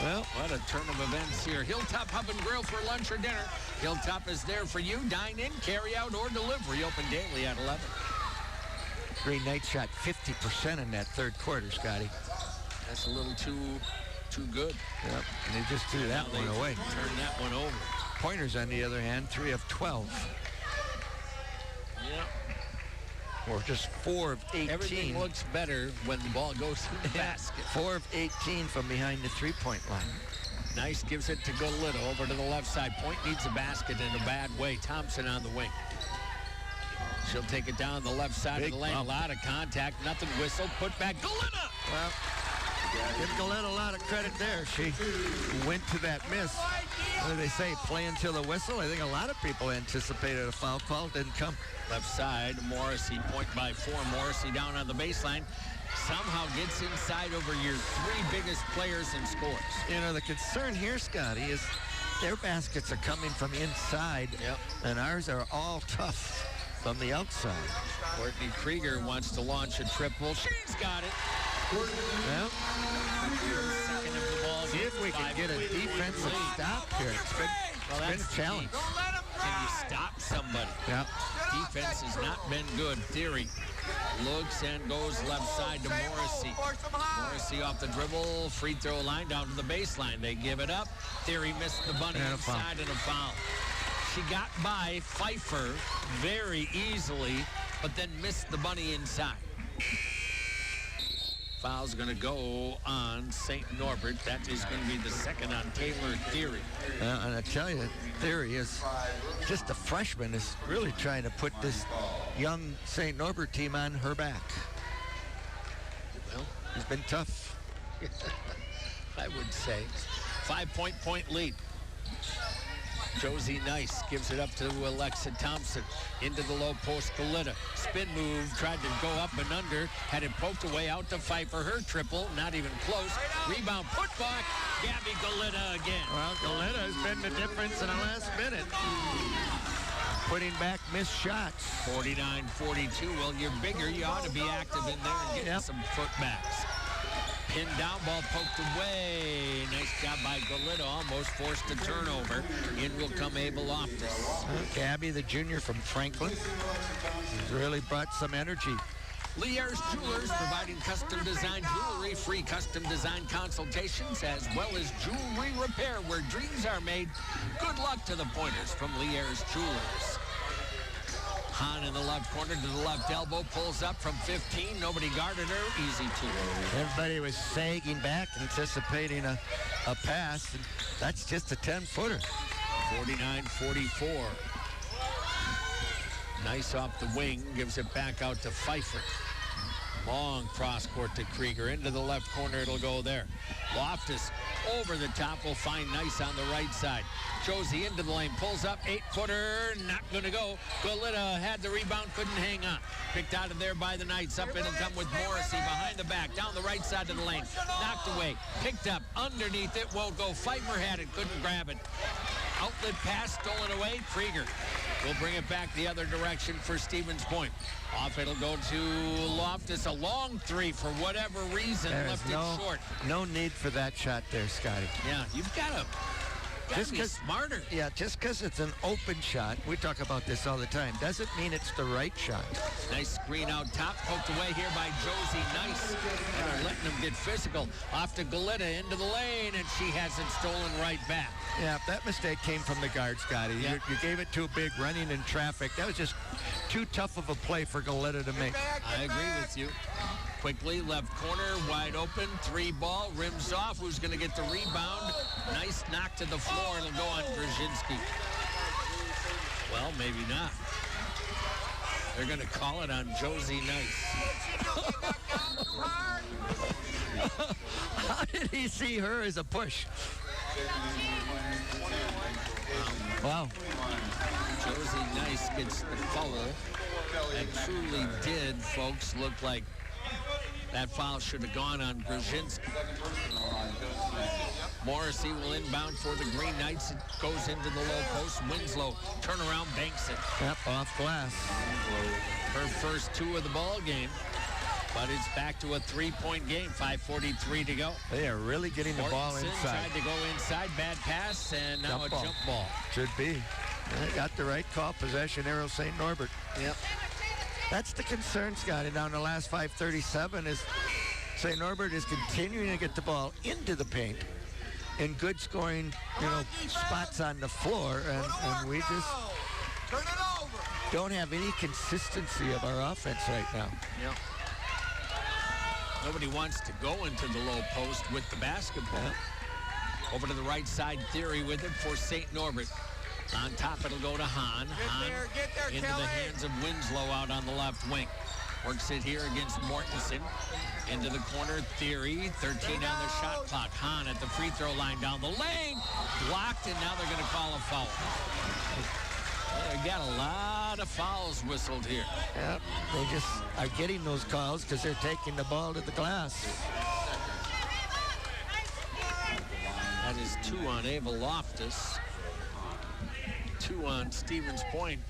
S7: Well, what a turn of events here. Hilltop Pub and Grill for lunch or dinner. Hilltop is there for you. Dine in, carry out, or delivery. Open daily at 11.
S4: Green Knights shot 50% in that third quarter, Scotty.
S7: That's a little too good.
S4: Yep, and they just threw that one away.
S7: Turn that one over.
S4: Pointers, on the other hand, 3 of 12.
S7: Yeah.
S4: Or just 4 of 18.
S7: Everything looks better when the ball goes to the basket.
S4: 4 of 18 from behind the three-point line.
S7: Nice gives it to Galita over to the left side. Point needs a basket in a bad way. Thompson on the wing. She'll take it down the left side of the lane. A lot of contact. Nothing whistle. Put back. Galita!
S4: Well, give Galita a lot of credit there. She went to that miss. What do they say? Play until the whistle? I think a lot of people anticipated a foul call. Didn't come.
S7: Left side. Morrissey. Point by 4. Morrissey down on the baseline. Somehow gets inside over your 3 biggest players and scores.
S4: You know, the concern here, Scotty, is their baskets are coming from inside, and ours are all tough from the outside.
S7: Courtney Krieger wants to launch a triple. She's got it.
S4: Well,
S7: Second of the ball.
S4: see if we can get a defensive stop here. It's been a challenge.
S7: Can you stop somebody?
S4: Yeah.
S7: Defense has not been good. Theory looks and goes left side to Morrissey. Morrissey off the dribble, free throw line down to the baseline. They give it up. Theory missed the bunny
S4: And a foul.
S7: inside and a foul. She got by Pfeiffer very easily, but then missed the bunny inside. Foul's going to go on St. Norbert. That is going to be the second on Taylor Theory.
S4: And I tell you, Theory is just a freshman, is really trying to put this young St. Norbert team on her back.
S7: Well,
S4: It's been tough.
S7: I would say. 5-point lead. Josie Nice gives it up to Alexa Thompson. Into the low post, Galita. Spin move, tried to go up and under. Had it poked away out to Pfeiffer. Her triple, not even close. Rebound, put back. Gabby Galita again.
S4: Well, Galita has been the difference in the last minute. Putting back missed shots.
S7: 49-42. Well, you're bigger. You ought to be active in there and getting some footbacks. Pinned down, ball poked away. Nice job by Galita, almost forced a turnover. In will come Abel Loftus.
S4: Gabby, the junior from Franklin, has really brought some energy.
S7: Lear's Jewelers, providing custom design jewelry, free custom design consultations, as well as jewelry repair where dreams are made. Good luck to the pointers from Lear's Jewelers. Hahn in the left corner to the left elbow, pulls up from 15. Nobody guarded her. Easy two.
S4: Everybody was sagging back, anticipating a pass. And that's just a 10-footer.
S7: 49-44. Nice off the wing, gives it back out to Pfeiffer. Long cross court to Krieger. Into the left corner, it'll go there. Loftus over the top will find Nice on the right side. Josie into the lane, pulls up, 8-footer, not going to go. Galita had the rebound, couldn't hang on. Picked out of there by the Knights. Up it'll come with Morrissey behind the back, down the right side of the lane. Knocked away, picked up, underneath it, won't go. Pfeiffer had it, couldn't grab it. Outlet pass stolen away, Krieger will bring it back the other direction for Stevens Point. Off it'll go to Loftus. A long three for whatever reason, left it short.
S4: No need for that shot there, Scotty.
S7: Yeah, you've got to be smarter.
S4: Yeah, just because it's an open shot, we talk about this all the time, doesn't mean it's the right shot.
S7: Nice screen out top, poked away here by Josie Nice. And they're letting them get physical. Off to Galita into the lane, and she has it stolen right back.
S4: Yeah, that mistake came from the guard, Scotty.
S7: Yeah.
S4: You gave it too big, running in traffic. That was just too tough of a play for Galita to make.
S7: I agree with you. Quickly, left corner, wide open, 3-ball, rims off. Who's going to get the rebound? Nice knock to the floor. It'll go on Brzezinski. Well, maybe not. They're going to call it on Josie Nice.
S4: How did he see her as a push? Wow.
S7: Josie Nice gets the foul. That truly did, folks, look like that foul should have gone on Brzezinski. Morrissey will inbound for the Green Knights. It goes into the low post. Winslow turnaround, banks it.
S4: Yep, off glass.
S7: Her first two of the ball game. But it's back to a 3-point game. 5:43 to go.
S4: They are really getting the ball
S7: Mortensen
S4: inside.
S7: tried to go inside. Bad pass, and now
S4: Jump
S7: a
S4: ball.
S7: jump ball.
S4: Should be. They got the right call. Possession arrow, St. Norbert.
S7: Yep.
S4: That's the concern, Scotty. Down the last 5:37 is St. Norbert is continuing to get the ball into the paint in good scoring, spots on the floor, and we just don't have any consistency of our offense right now.
S7: Yep. Nobody wants to go into the low post with the basketball.
S4: Yeah.
S7: Over to the right side, Theory with it for St. Norbert. On top, it'll go to Hahn. Hahn into the hands of Winslow out on the left wing. Works it here against Mortensen. Into the corner, Theory. 13 on the shot clock. Hahn at the free throw line down the lane. Blocked, and now they're going to call a foul. They got a lot of fouls whistled here.
S4: Yep, they just are getting those calls because they're taking the ball to the glass.
S7: That is 2 on Ava Loftus. 2 on Stevens Point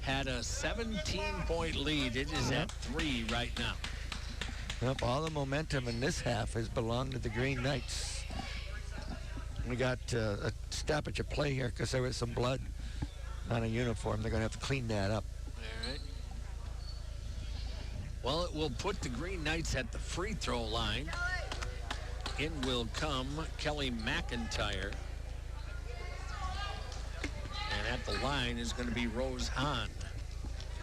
S7: had a 17-point lead. It is at 3 right now.
S4: Yep, all the momentum in this half has belonged to the Green Knights. We got a stoppage of play here because there was some blood on a uniform. They're going to have to clean that up.
S7: All right. Well, it will put the Green Knights at the free throw line. In will come Kelly McIntyre. And at the line is going to be Rose Hahn.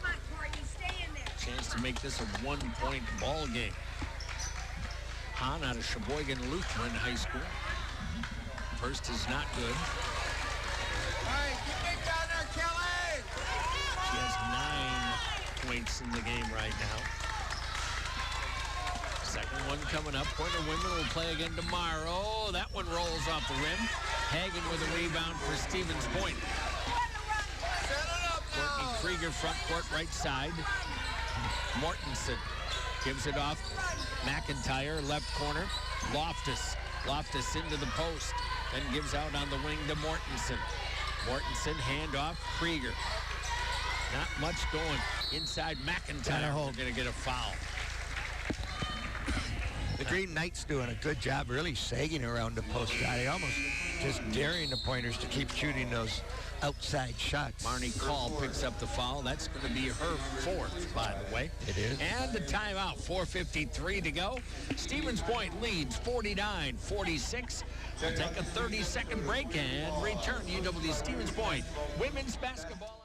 S9: Come on, Courtney, stay in there.
S7: Chance to make this a 1-point ball game. Hahn out of Sheboygan Lutheran High School. First is not good.
S5: All right, get it down there, Kelly.
S7: She has 9 points in the game right now. Second one coming up. Pointer women will play again tomorrow. That one rolls off the rim. Hagen with a rebound for Stevens Point. Courtney Krieger, front court, right side. Mortensen gives it off. McIntyre, left corner. Loftus into the post. Then gives out on the wing to Mortensen. Mortensen, handoff, Krieger. Not much going. Inside McIntyre, we're going to get a foul.
S4: The Green Knights doing a good job really sagging around the post guy, almost just daring the Pointers to keep shooting those outside shots.
S7: Marnie Call picks up the foul. That's going to be her 4th, by the way.
S4: It is.
S7: And the timeout, 4:53 to go. Stevens Point leads 49-46. We'll take a 30-second break and return to UW Stevens Point women's basketball.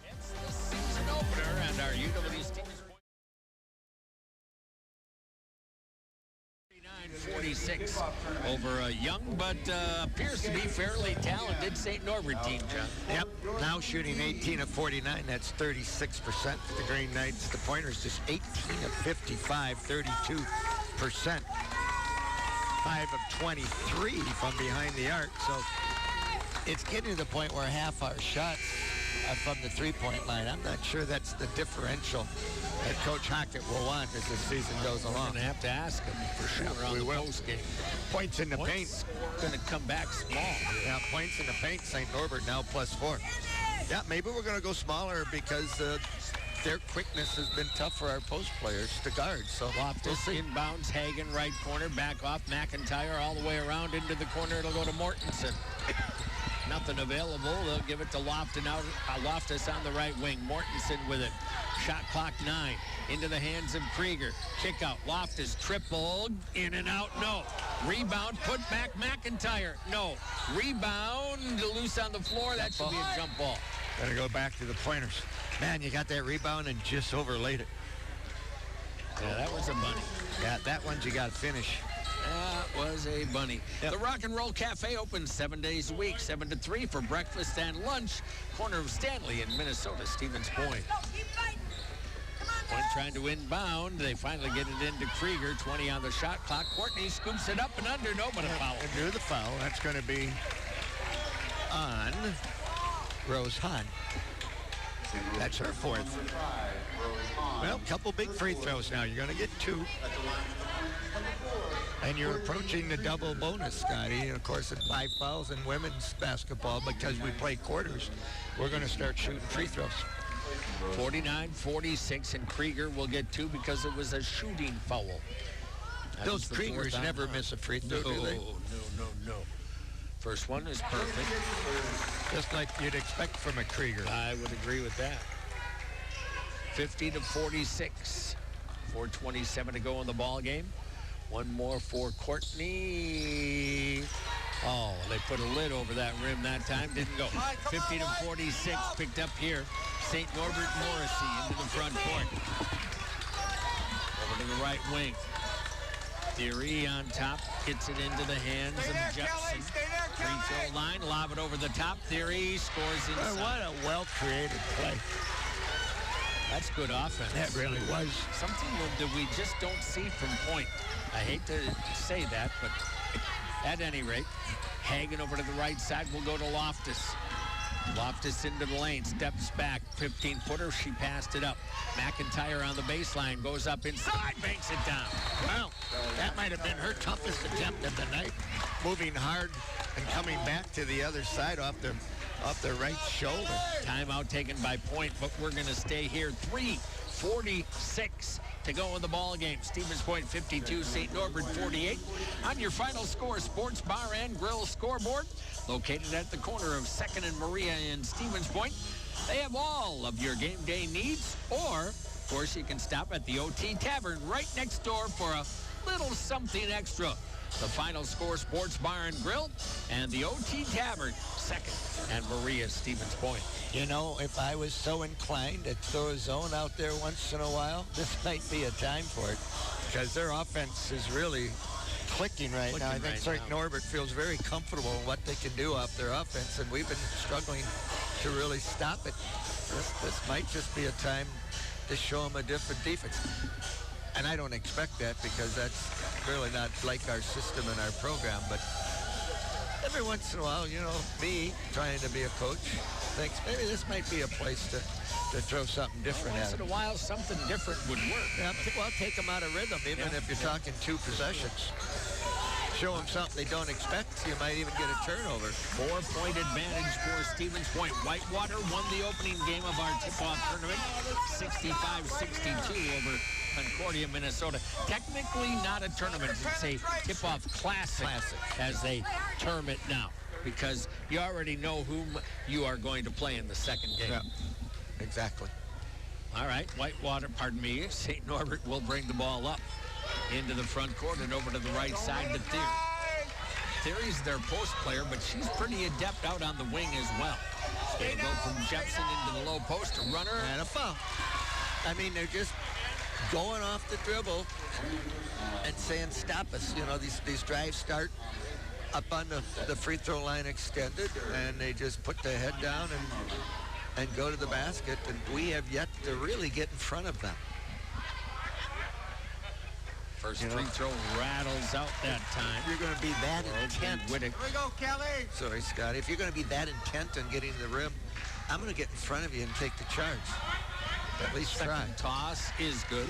S7: It's the season opener and our UW Stevens Point 49-46 over a young but appears to be fairly talented St. Norbert team, John.
S4: Yep, now shooting 18 of 49. That's 36% for the Green Knights. The Pointers just 18 of 55, 32%. 5 of 23 from behind the arc. So it's getting to the point where half our shots are from the three-point line. I'm not sure that's the differential that Coach Hockett will want as the season goes
S7: We're
S4: along.
S7: going to have to ask him for sure on the post game.
S4: Points in the paint.
S7: Going to come back small.
S4: Yeah, points in the paint. St. Norbert now +4. Yeah, maybe we're going to go smaller because their quickness has been tough for our post players to guard. So
S7: Loftus inbounds, Hagen right corner, back off McIntyre all the way around into the corner. It'll go to Mortensen. Nothing available. They'll give it to Loftus on the right wing. Mortensen with it. Shot clock 9. Into the hands of Krieger. Kick out. Loftus triple. In and out. No. Rebound. Put back McIntyre. No. Rebound. Loose on the floor. That should be a jump ball.
S4: Gotta go back to the Pointers. Man, you got that rebound and just overlaid it.
S7: Yeah, that was a bunny.
S4: Yeah, that one's you got to finish.
S7: That was a bunny.
S4: Yep.
S7: The Rock and Roll Cafe opens 7 days a week, 7 to 3 for breakfast and lunch. Corner of Stanley in Minnesota, Stevens Point. Point trying to inbound. They finally get it into Krieger. 20 on the shot clock. Courtney scoops it up and under. No, but a foul.
S4: And do the foul. That's going to be on Rose Hahn. That's her 4th. Well, couple big free throws now. You're going to get 2. And you're approaching the double bonus, Scotty. And of course, it's 5 fouls in women's basketball because we play quarters. We're going to start shooting free throws.
S7: 49-46, and Krieger will get 2 because it was a shooting foul.
S4: Those Kriegers never miss a free throw, do they?
S7: No. First one is perfect.
S4: Just like you'd expect from a Krieger.
S7: I would agree with that. 50-46. 4:27 to go in the ball game. One more for Courtney. Oh, they put a lid over that rim that time. Didn't go. 50-46 picked up here. St. Norbert Morrissey into the front court. Over to the right wing. Theory on top, gets it into the hands
S5: Stay
S7: of
S5: there,
S7: Jepson.
S5: Kelly. Stay there,
S7: Free
S5: Kelly.
S7: throw line, lob it over the top. Theory scores inside.
S4: What a well-created play.
S7: That's good offense.
S4: That really was.
S7: Something that we just don't see from Point. I hate to say that, but at any rate, Hagen over to the right side will go to Loftus. Loftus into the lane, steps back, 15-footer, she passed it up. McIntyre on the baseline, goes up inside, banks it down.
S4: Well, that might have been her toughest attempt of the night. Moving hard and coming back to the other side off their right shoulder.
S7: Timeout taken by Point, but we're going to stay here. 3:46 to go in the ball game. Stevens Point 52, St. Norbert 48. On your final score, Sports Bar and Grill scoreboard, located at the corner of 2nd and Maria in Stevens Point. They have all of your game day needs, or, of course, you can stop at the OT Tavern right next door for a little something extra. The final score, Sports Bar and Grill and the OT Tavern, 2nd and Maria, Stevens Point.
S4: You know, if I was so inclined to throw a zone out there once in a while, this might be a time for it, because their offense is really clicking right now. I think St. Norbert feels very comfortable in what they can do off their offense, and we've been struggling to really stop it. This might just be a time to show them a different defense. And I don't expect that, because that's really not like our system and our program. But every once in a while, you know, me trying to be a coach thinks maybe this might be a place to throw something different
S7: Once
S4: at
S7: in a
S4: them.
S7: while, something different would work.
S4: Yeah, well, take them out of rhythm, even if you're talking 2 possessions. Show them something they don't expect, you might even get a turnover.
S7: 4-point advantage for Stevens Point. Whitewater won the opening game of our tip-off tournament, 65-62 over Concordia, Minnesota. Technically not a tournament, it's a tip-off classic, as they term it now, because you already know whom you are going to play in the second game.
S4: Yeah, exactly.
S7: All right, Whitewater, pardon me, St. Norbert will bring the ball up into the front court and over to the right side to Theory. Theory's their post player, but she's pretty adept out on the wing as well. They go from Jepson into the low post, a runner.
S4: And a foul. I mean, they're just going off the dribble and saying, stop us. You know, these drives start up on the free throw line extended, and they just put their head down and go to the basket, and we have yet to really get in front of them.
S7: First free throw rattles out that time.
S4: If you're going to be that intent.
S5: Here we go, Kelly.
S4: Sorry, Scott. If you're going to be that intent on getting to the rim, I'm going to get in front of you and take the charge. At least try.
S7: Second toss is good.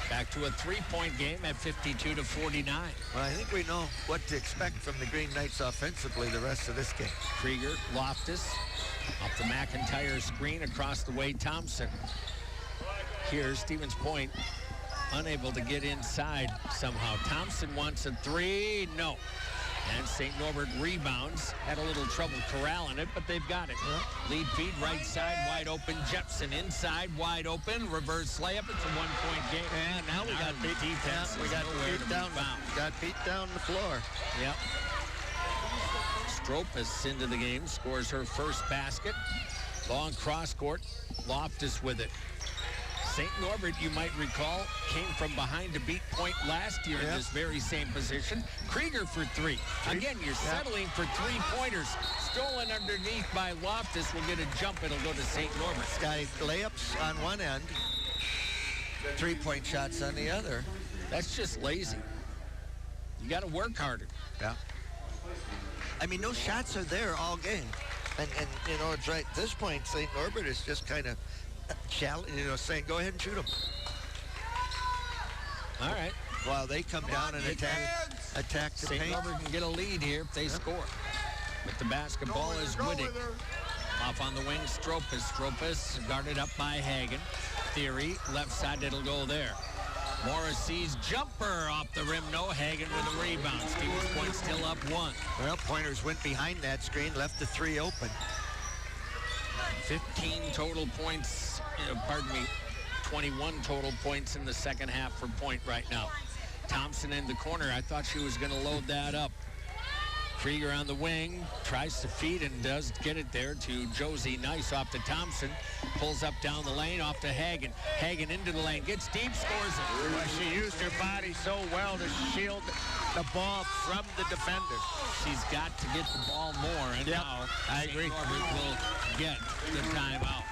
S7: Back to a 3-point game at 52-49.
S4: Well, I think we know what to expect from the Green Knights offensively the rest of this game.
S7: Krieger, Loftus, off the McIntyre screen across the way, Thompson. Here, Stevens Point unable to get inside somehow. Thompson wants a 3, no. And St. Norbert rebounds. Had a little trouble corralling it, but they've got it. Lead feed, right side, wide open. Jepson inside, wide open. Reverse layup. It's a 1-point game.
S4: And now we got beat
S7: defense.
S4: We got beat down the floor.
S7: Yep. Stropus into the game, scores her first basket. Long cross court. Loftus with it. St. Norbert, you might recall, came from behind to beat Point last year in this very same position. Krieger for 3. Again, you're settling for 3-pointers. Stolen underneath by Loftus. Will get a jump. It'll go to St. Norbert.
S4: Guy layups on one end, 3-point shots on the other.
S7: That's just lazy. You got to work harder.
S4: Yeah. I mean, those shots are there all game. And you know, it's right at this point, St. Norbert is just kind of saying, go ahead and shoot them.
S7: All right.
S4: While they come down and attack the
S7: St.
S4: paint.
S7: Norbert can get a lead here if they score. But the basketball is Wittig. Off on the wing, Stropus guarded up by Hagen. Theory, left side, it'll go there. Morrissey's jumper off the rim, no. Hagen with a rebound. Stevens Point still up 1.
S4: Well, Pointers went behind that screen, left the 3 open.
S7: 15 total points, 21 total points in the second half for Point right now. Thompson in the corner. I thought she was going to load that up. Krieger on the wing, tries to feed and does get it there to Josie Nice off to Thompson. Pulls up down the lane off to Hagen. Hagen into the lane, gets deep, scores it.
S4: Well, she used her body so well to shield the ball from the defender.
S7: She's got to get the ball more, and now
S4: I agree.
S7: Norbert will get the timeout.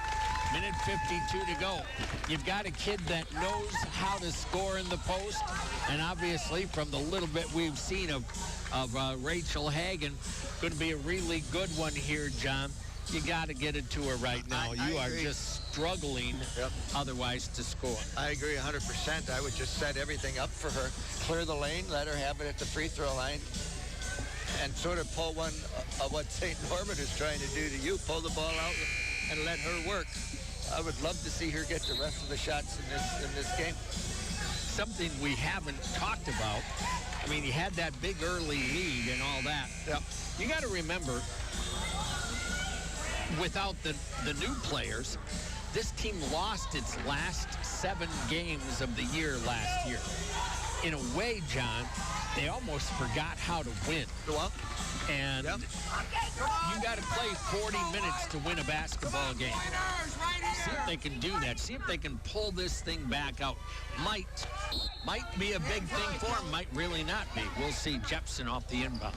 S7: Minute 52 to go. You've got a kid that knows how to score in the post, and obviously from the little bit we've seen of Rachel Hagen, going to be a really good one here, John. You got to get it to her right now. You are just struggling otherwise to score.
S4: I agree 100%. I would just set everything up for her. Clear the lane, let her have it at the free throw line, and sort of pull one of what St. Norbert is trying to do to you. Pull the ball out and let her work. I would love to see her get the rest of the shots in this game.
S7: Something we haven't talked about. I mean, he had that big early lead and all that.
S4: Yep.
S7: You got to remember, without the new players, this team lost its last 7 games of the year last year. In a way, John, they almost forgot how to win.
S4: Well,
S7: and you got to play 40 minutes to win a basketball game. See if they can do that. See if they can pull this thing back out. Might be a big thing for them. Might really not be. We'll see. Jepson off the inbound.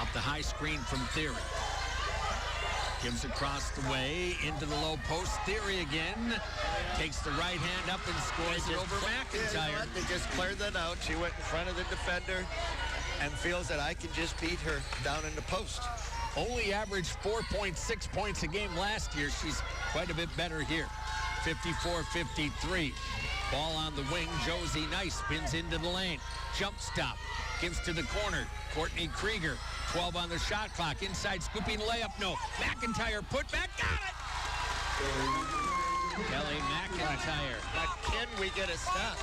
S7: Off the high screen from Theory. Gives across the way into the low post. Theory again. Takes the right hand up and scores it over McIntyre.
S4: They just cleared that out. She went in front of the defender and feels that I can just beat her down in the post.
S7: Only averaged 4.6 points a game last year. She's quite a bit better here. 54-53. Ball on the wing. Josie Nice spins into the lane. Jump stop. Gives to the corner. Courtney Krieger. 12 on the shot clock. Inside scooping layup. No. McIntyre put back. Got it! Kelly McIntyre.
S4: But can we get a stop?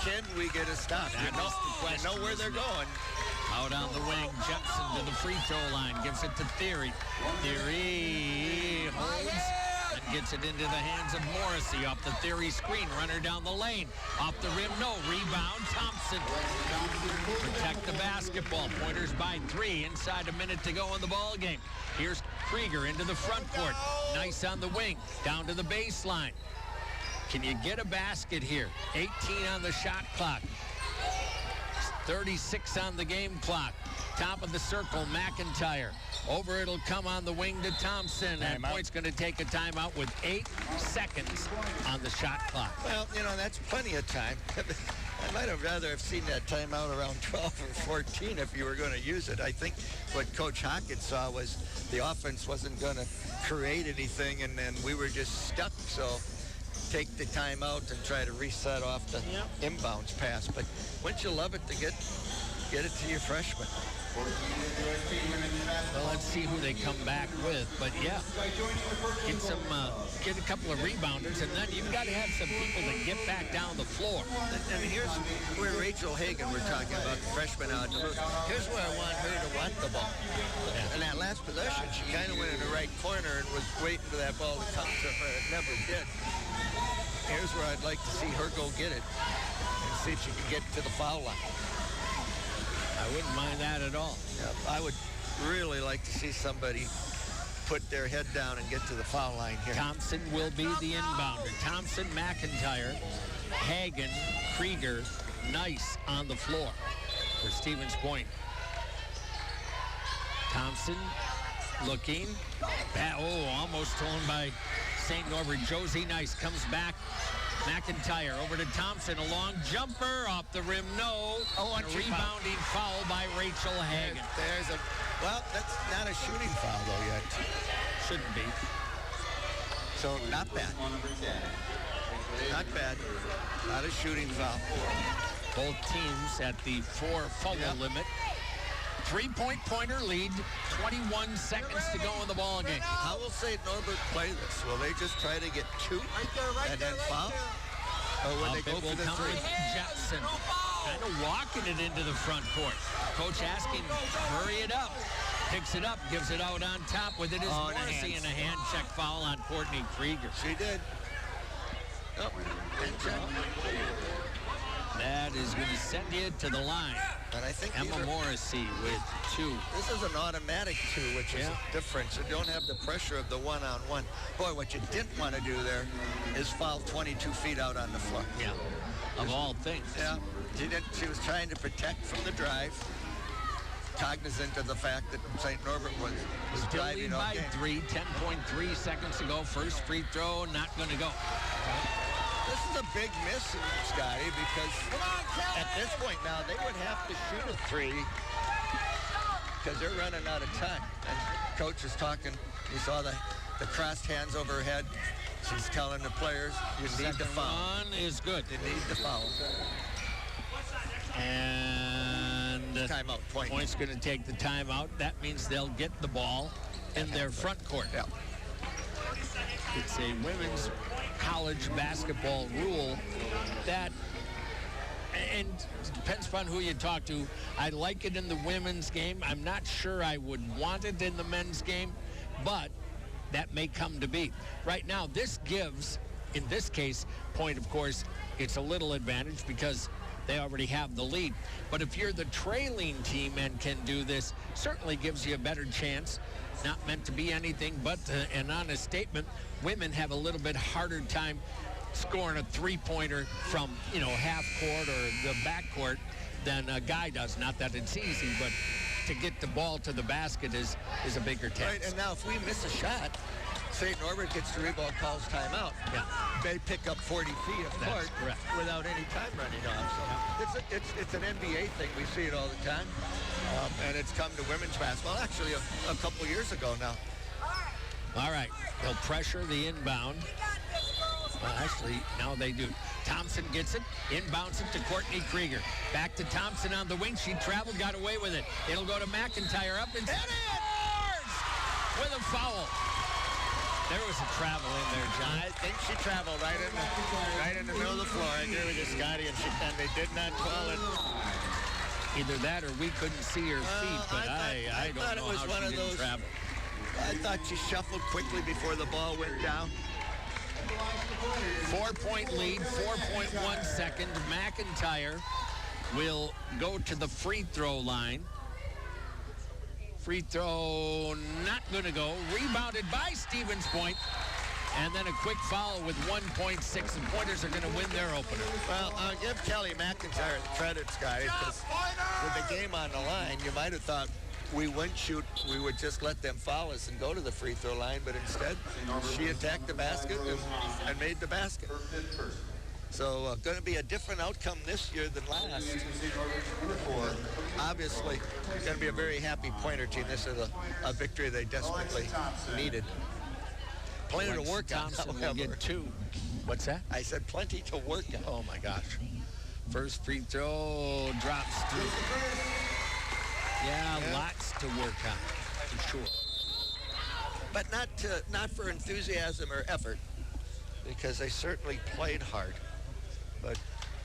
S4: Can we get a stop? I know where they're going.
S7: Out on the wing, Jepson to the free throw line, gives it to Theory. Theory holds and gets it into the hands of Morrissey off the Theory screen. Runner down the lane, off the rim, no. Rebound, Thompson. Protect the basketball. Pointers by 3, inside a minute to go in the ball game. Here's Krieger into the front court. Nice on the wing, down to the baseline. Can you get a basket here? 18 on the shot clock. 36 on the game clock. Top of the circle, McIntyre. Over it'll come on the wing to Thompson. And Point's going to take a timeout with 8 seconds on the shot clock.
S4: Well, you know, that's plenty of time. I might have rather have seen that timeout around 12 or 14 if you were going to use it. I think what Coach Hawkins saw was the offense wasn't going to create anything, and then we were just stuck. So take the timeout and try to reset off the inbounds pass. But wouldn't you love it to get it to your freshman?
S7: Well, let's see who they come back with. But yeah, get a couple of rebounders, and then you've got to have some people that get back down the floor.
S4: And here's where Rachel Hagen, we're talking about the freshman out. Here's where I want her to want the ball. In that last possession, she kind of went in the right corner and was waiting for that ball to come to her. It never did. Here's where I'd like to see her go get it and see if she can get to the foul line.
S7: I wouldn't mind that at all.
S4: Yeah, I would really like to see somebody put their head down and get to the foul line here.
S7: Thompson will be the inbounder. Thompson, McIntyre, Hagen, Krieger, Nice on the floor for Stevens Point. Thompson looking. Almost stolen by St. Norbert. Josie Nice comes back. McIntyre over to Thompson. A long jumper off the rim. No. And a rebounding foul by Rachel Hagen.
S4: Well, that's not a shooting foul, though, yet.
S7: Shouldn't be.
S4: So, not bad. Not bad. Not a shooting foul.
S7: Both teams at the 4-foul limit. 3-point pointer lead, 21 seconds to go in the ball game.
S4: How will St. Norbert play this? Will they just try to get 2 and then foul? Or will they go for the 3?
S7: Jepson kind of walking it into the front court. Coach asking, hurry it up. Picks it up, gives it out on top with it is Morrissey, and a hand check foul on Courtney Krieger.
S4: She did. Oh, hand check.
S7: That is going to send you to the line.
S4: And I think
S7: Emma Morrissey with 2.
S4: this is an automatic 2, which is a difference. You don't have the pressure of the one-on-one. Boy, what you didn't want to do there is foul 22 feet out on the floor.
S7: Yeah, of all things.
S4: Yeah, she was trying to protect from the drive, cognizant of the fact that St. Norbert was
S7: Still
S4: driving
S7: lead
S4: all
S7: by
S4: game.
S7: 3, 10.3 seconds to go. First free throw, not going to go.
S4: This is a big miss, Scotty, because at this point now they would have to shoot a 3 because they're running out of time. And coach is talking. You saw the crossed hands overhead. She's telling the players, you need to foul.
S7: One is good.
S4: You need to foul.
S7: And
S4: Timeout.
S7: Point's going to take the timeout. That means they'll get the ball in their front court.
S4: Yeah.
S7: It's a women's college basketball rule that, and it depends upon who you talk to. I like it in the women's game. I'm not sure I would want it in the men's game, but that may come to be. Right now, this gives, in this case, Point, of course, it's a little advantage because they already have the lead. But if you're the trailing team and can do this, certainly gives you a better chance. Not meant to be anything but an honest statement. Women have a little bit harder time scoring a three-pointer from, half court or the back court than a guy does. Not that it's easy, but to get the ball to the basket is a bigger task.
S4: Right, and now if we miss a shot, St. Norbert gets the rebound, calls timeout.
S7: Yeah.
S4: They pick up 40 feet of
S7: That's
S4: court
S7: correct.
S4: without any time running off. So it's an NBA thing. We see it all the time. And it's come to women's basketball actually a couple years ago now.
S7: All right, they'll pressure the inbound. Well, actually, now they do. Thompson gets it, inbounds it to Courtney Krieger. Back to Thompson on the wing. She traveled, got away with it. It'll go to McIntyre up and scores with a foul. There was a travel in there, John.
S4: I think she traveled right in the middle of the floor. I agree with you, Scotty, and they did not call it.
S7: Either that or we couldn't see her feet, but I don't know how she didn't travel.
S4: I thought she shuffled quickly before the ball went down.
S7: 4-point lead, 4.1 seconds. McIntyre will go to the free throw line. Free throw not going to go. Rebounded by Stevens Point. And then a quick foul with 1.6. The Pointers are going to win their opener.
S4: Well, I'll give Kelly McIntyre the credit, Scotty, because with the game on the line, you might have thought we wouldn't shoot. We would just let them foul us and go to the free throw line, but instead she attacked the basket and made the basket. So going to be a different outcome this year than last. Obviously, going to be a very happy Pointer team. This is a victory they desperately needed. Plenty to work on.
S7: Thompson will get 2. What's that?
S4: I said plenty to work on.
S7: Oh, my gosh. First free throw drops through. Yeah, lots to work on, for sure.
S4: But not for enthusiasm or effort, because they certainly played hard. But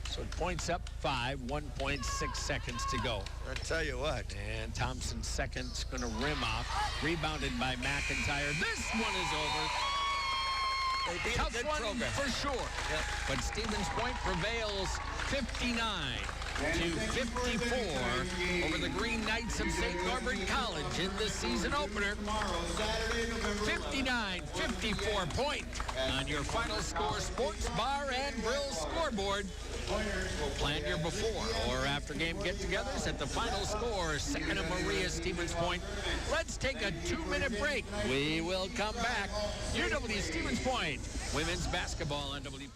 S7: so Points up 5, 1.6 seconds to go.
S4: I'll tell you what.
S7: And Thompson's second's going to rim off. Rebounded by McIntyre. This one is over. Tough one
S4: program.
S7: for sure.
S4: Yep.
S7: But Stevens Point prevails 59 to 54 over the Green Knights of St. Norbert College in the season opener. 59-54 Point on your Final Score Sports Bar and Grill scoreboard. Plan your before or after game get-togethers at the Final Score, Santa Maria Stevens Point. Let's take a 2-minute break. We will come back. UW Stevens Point, women's basketball on WP.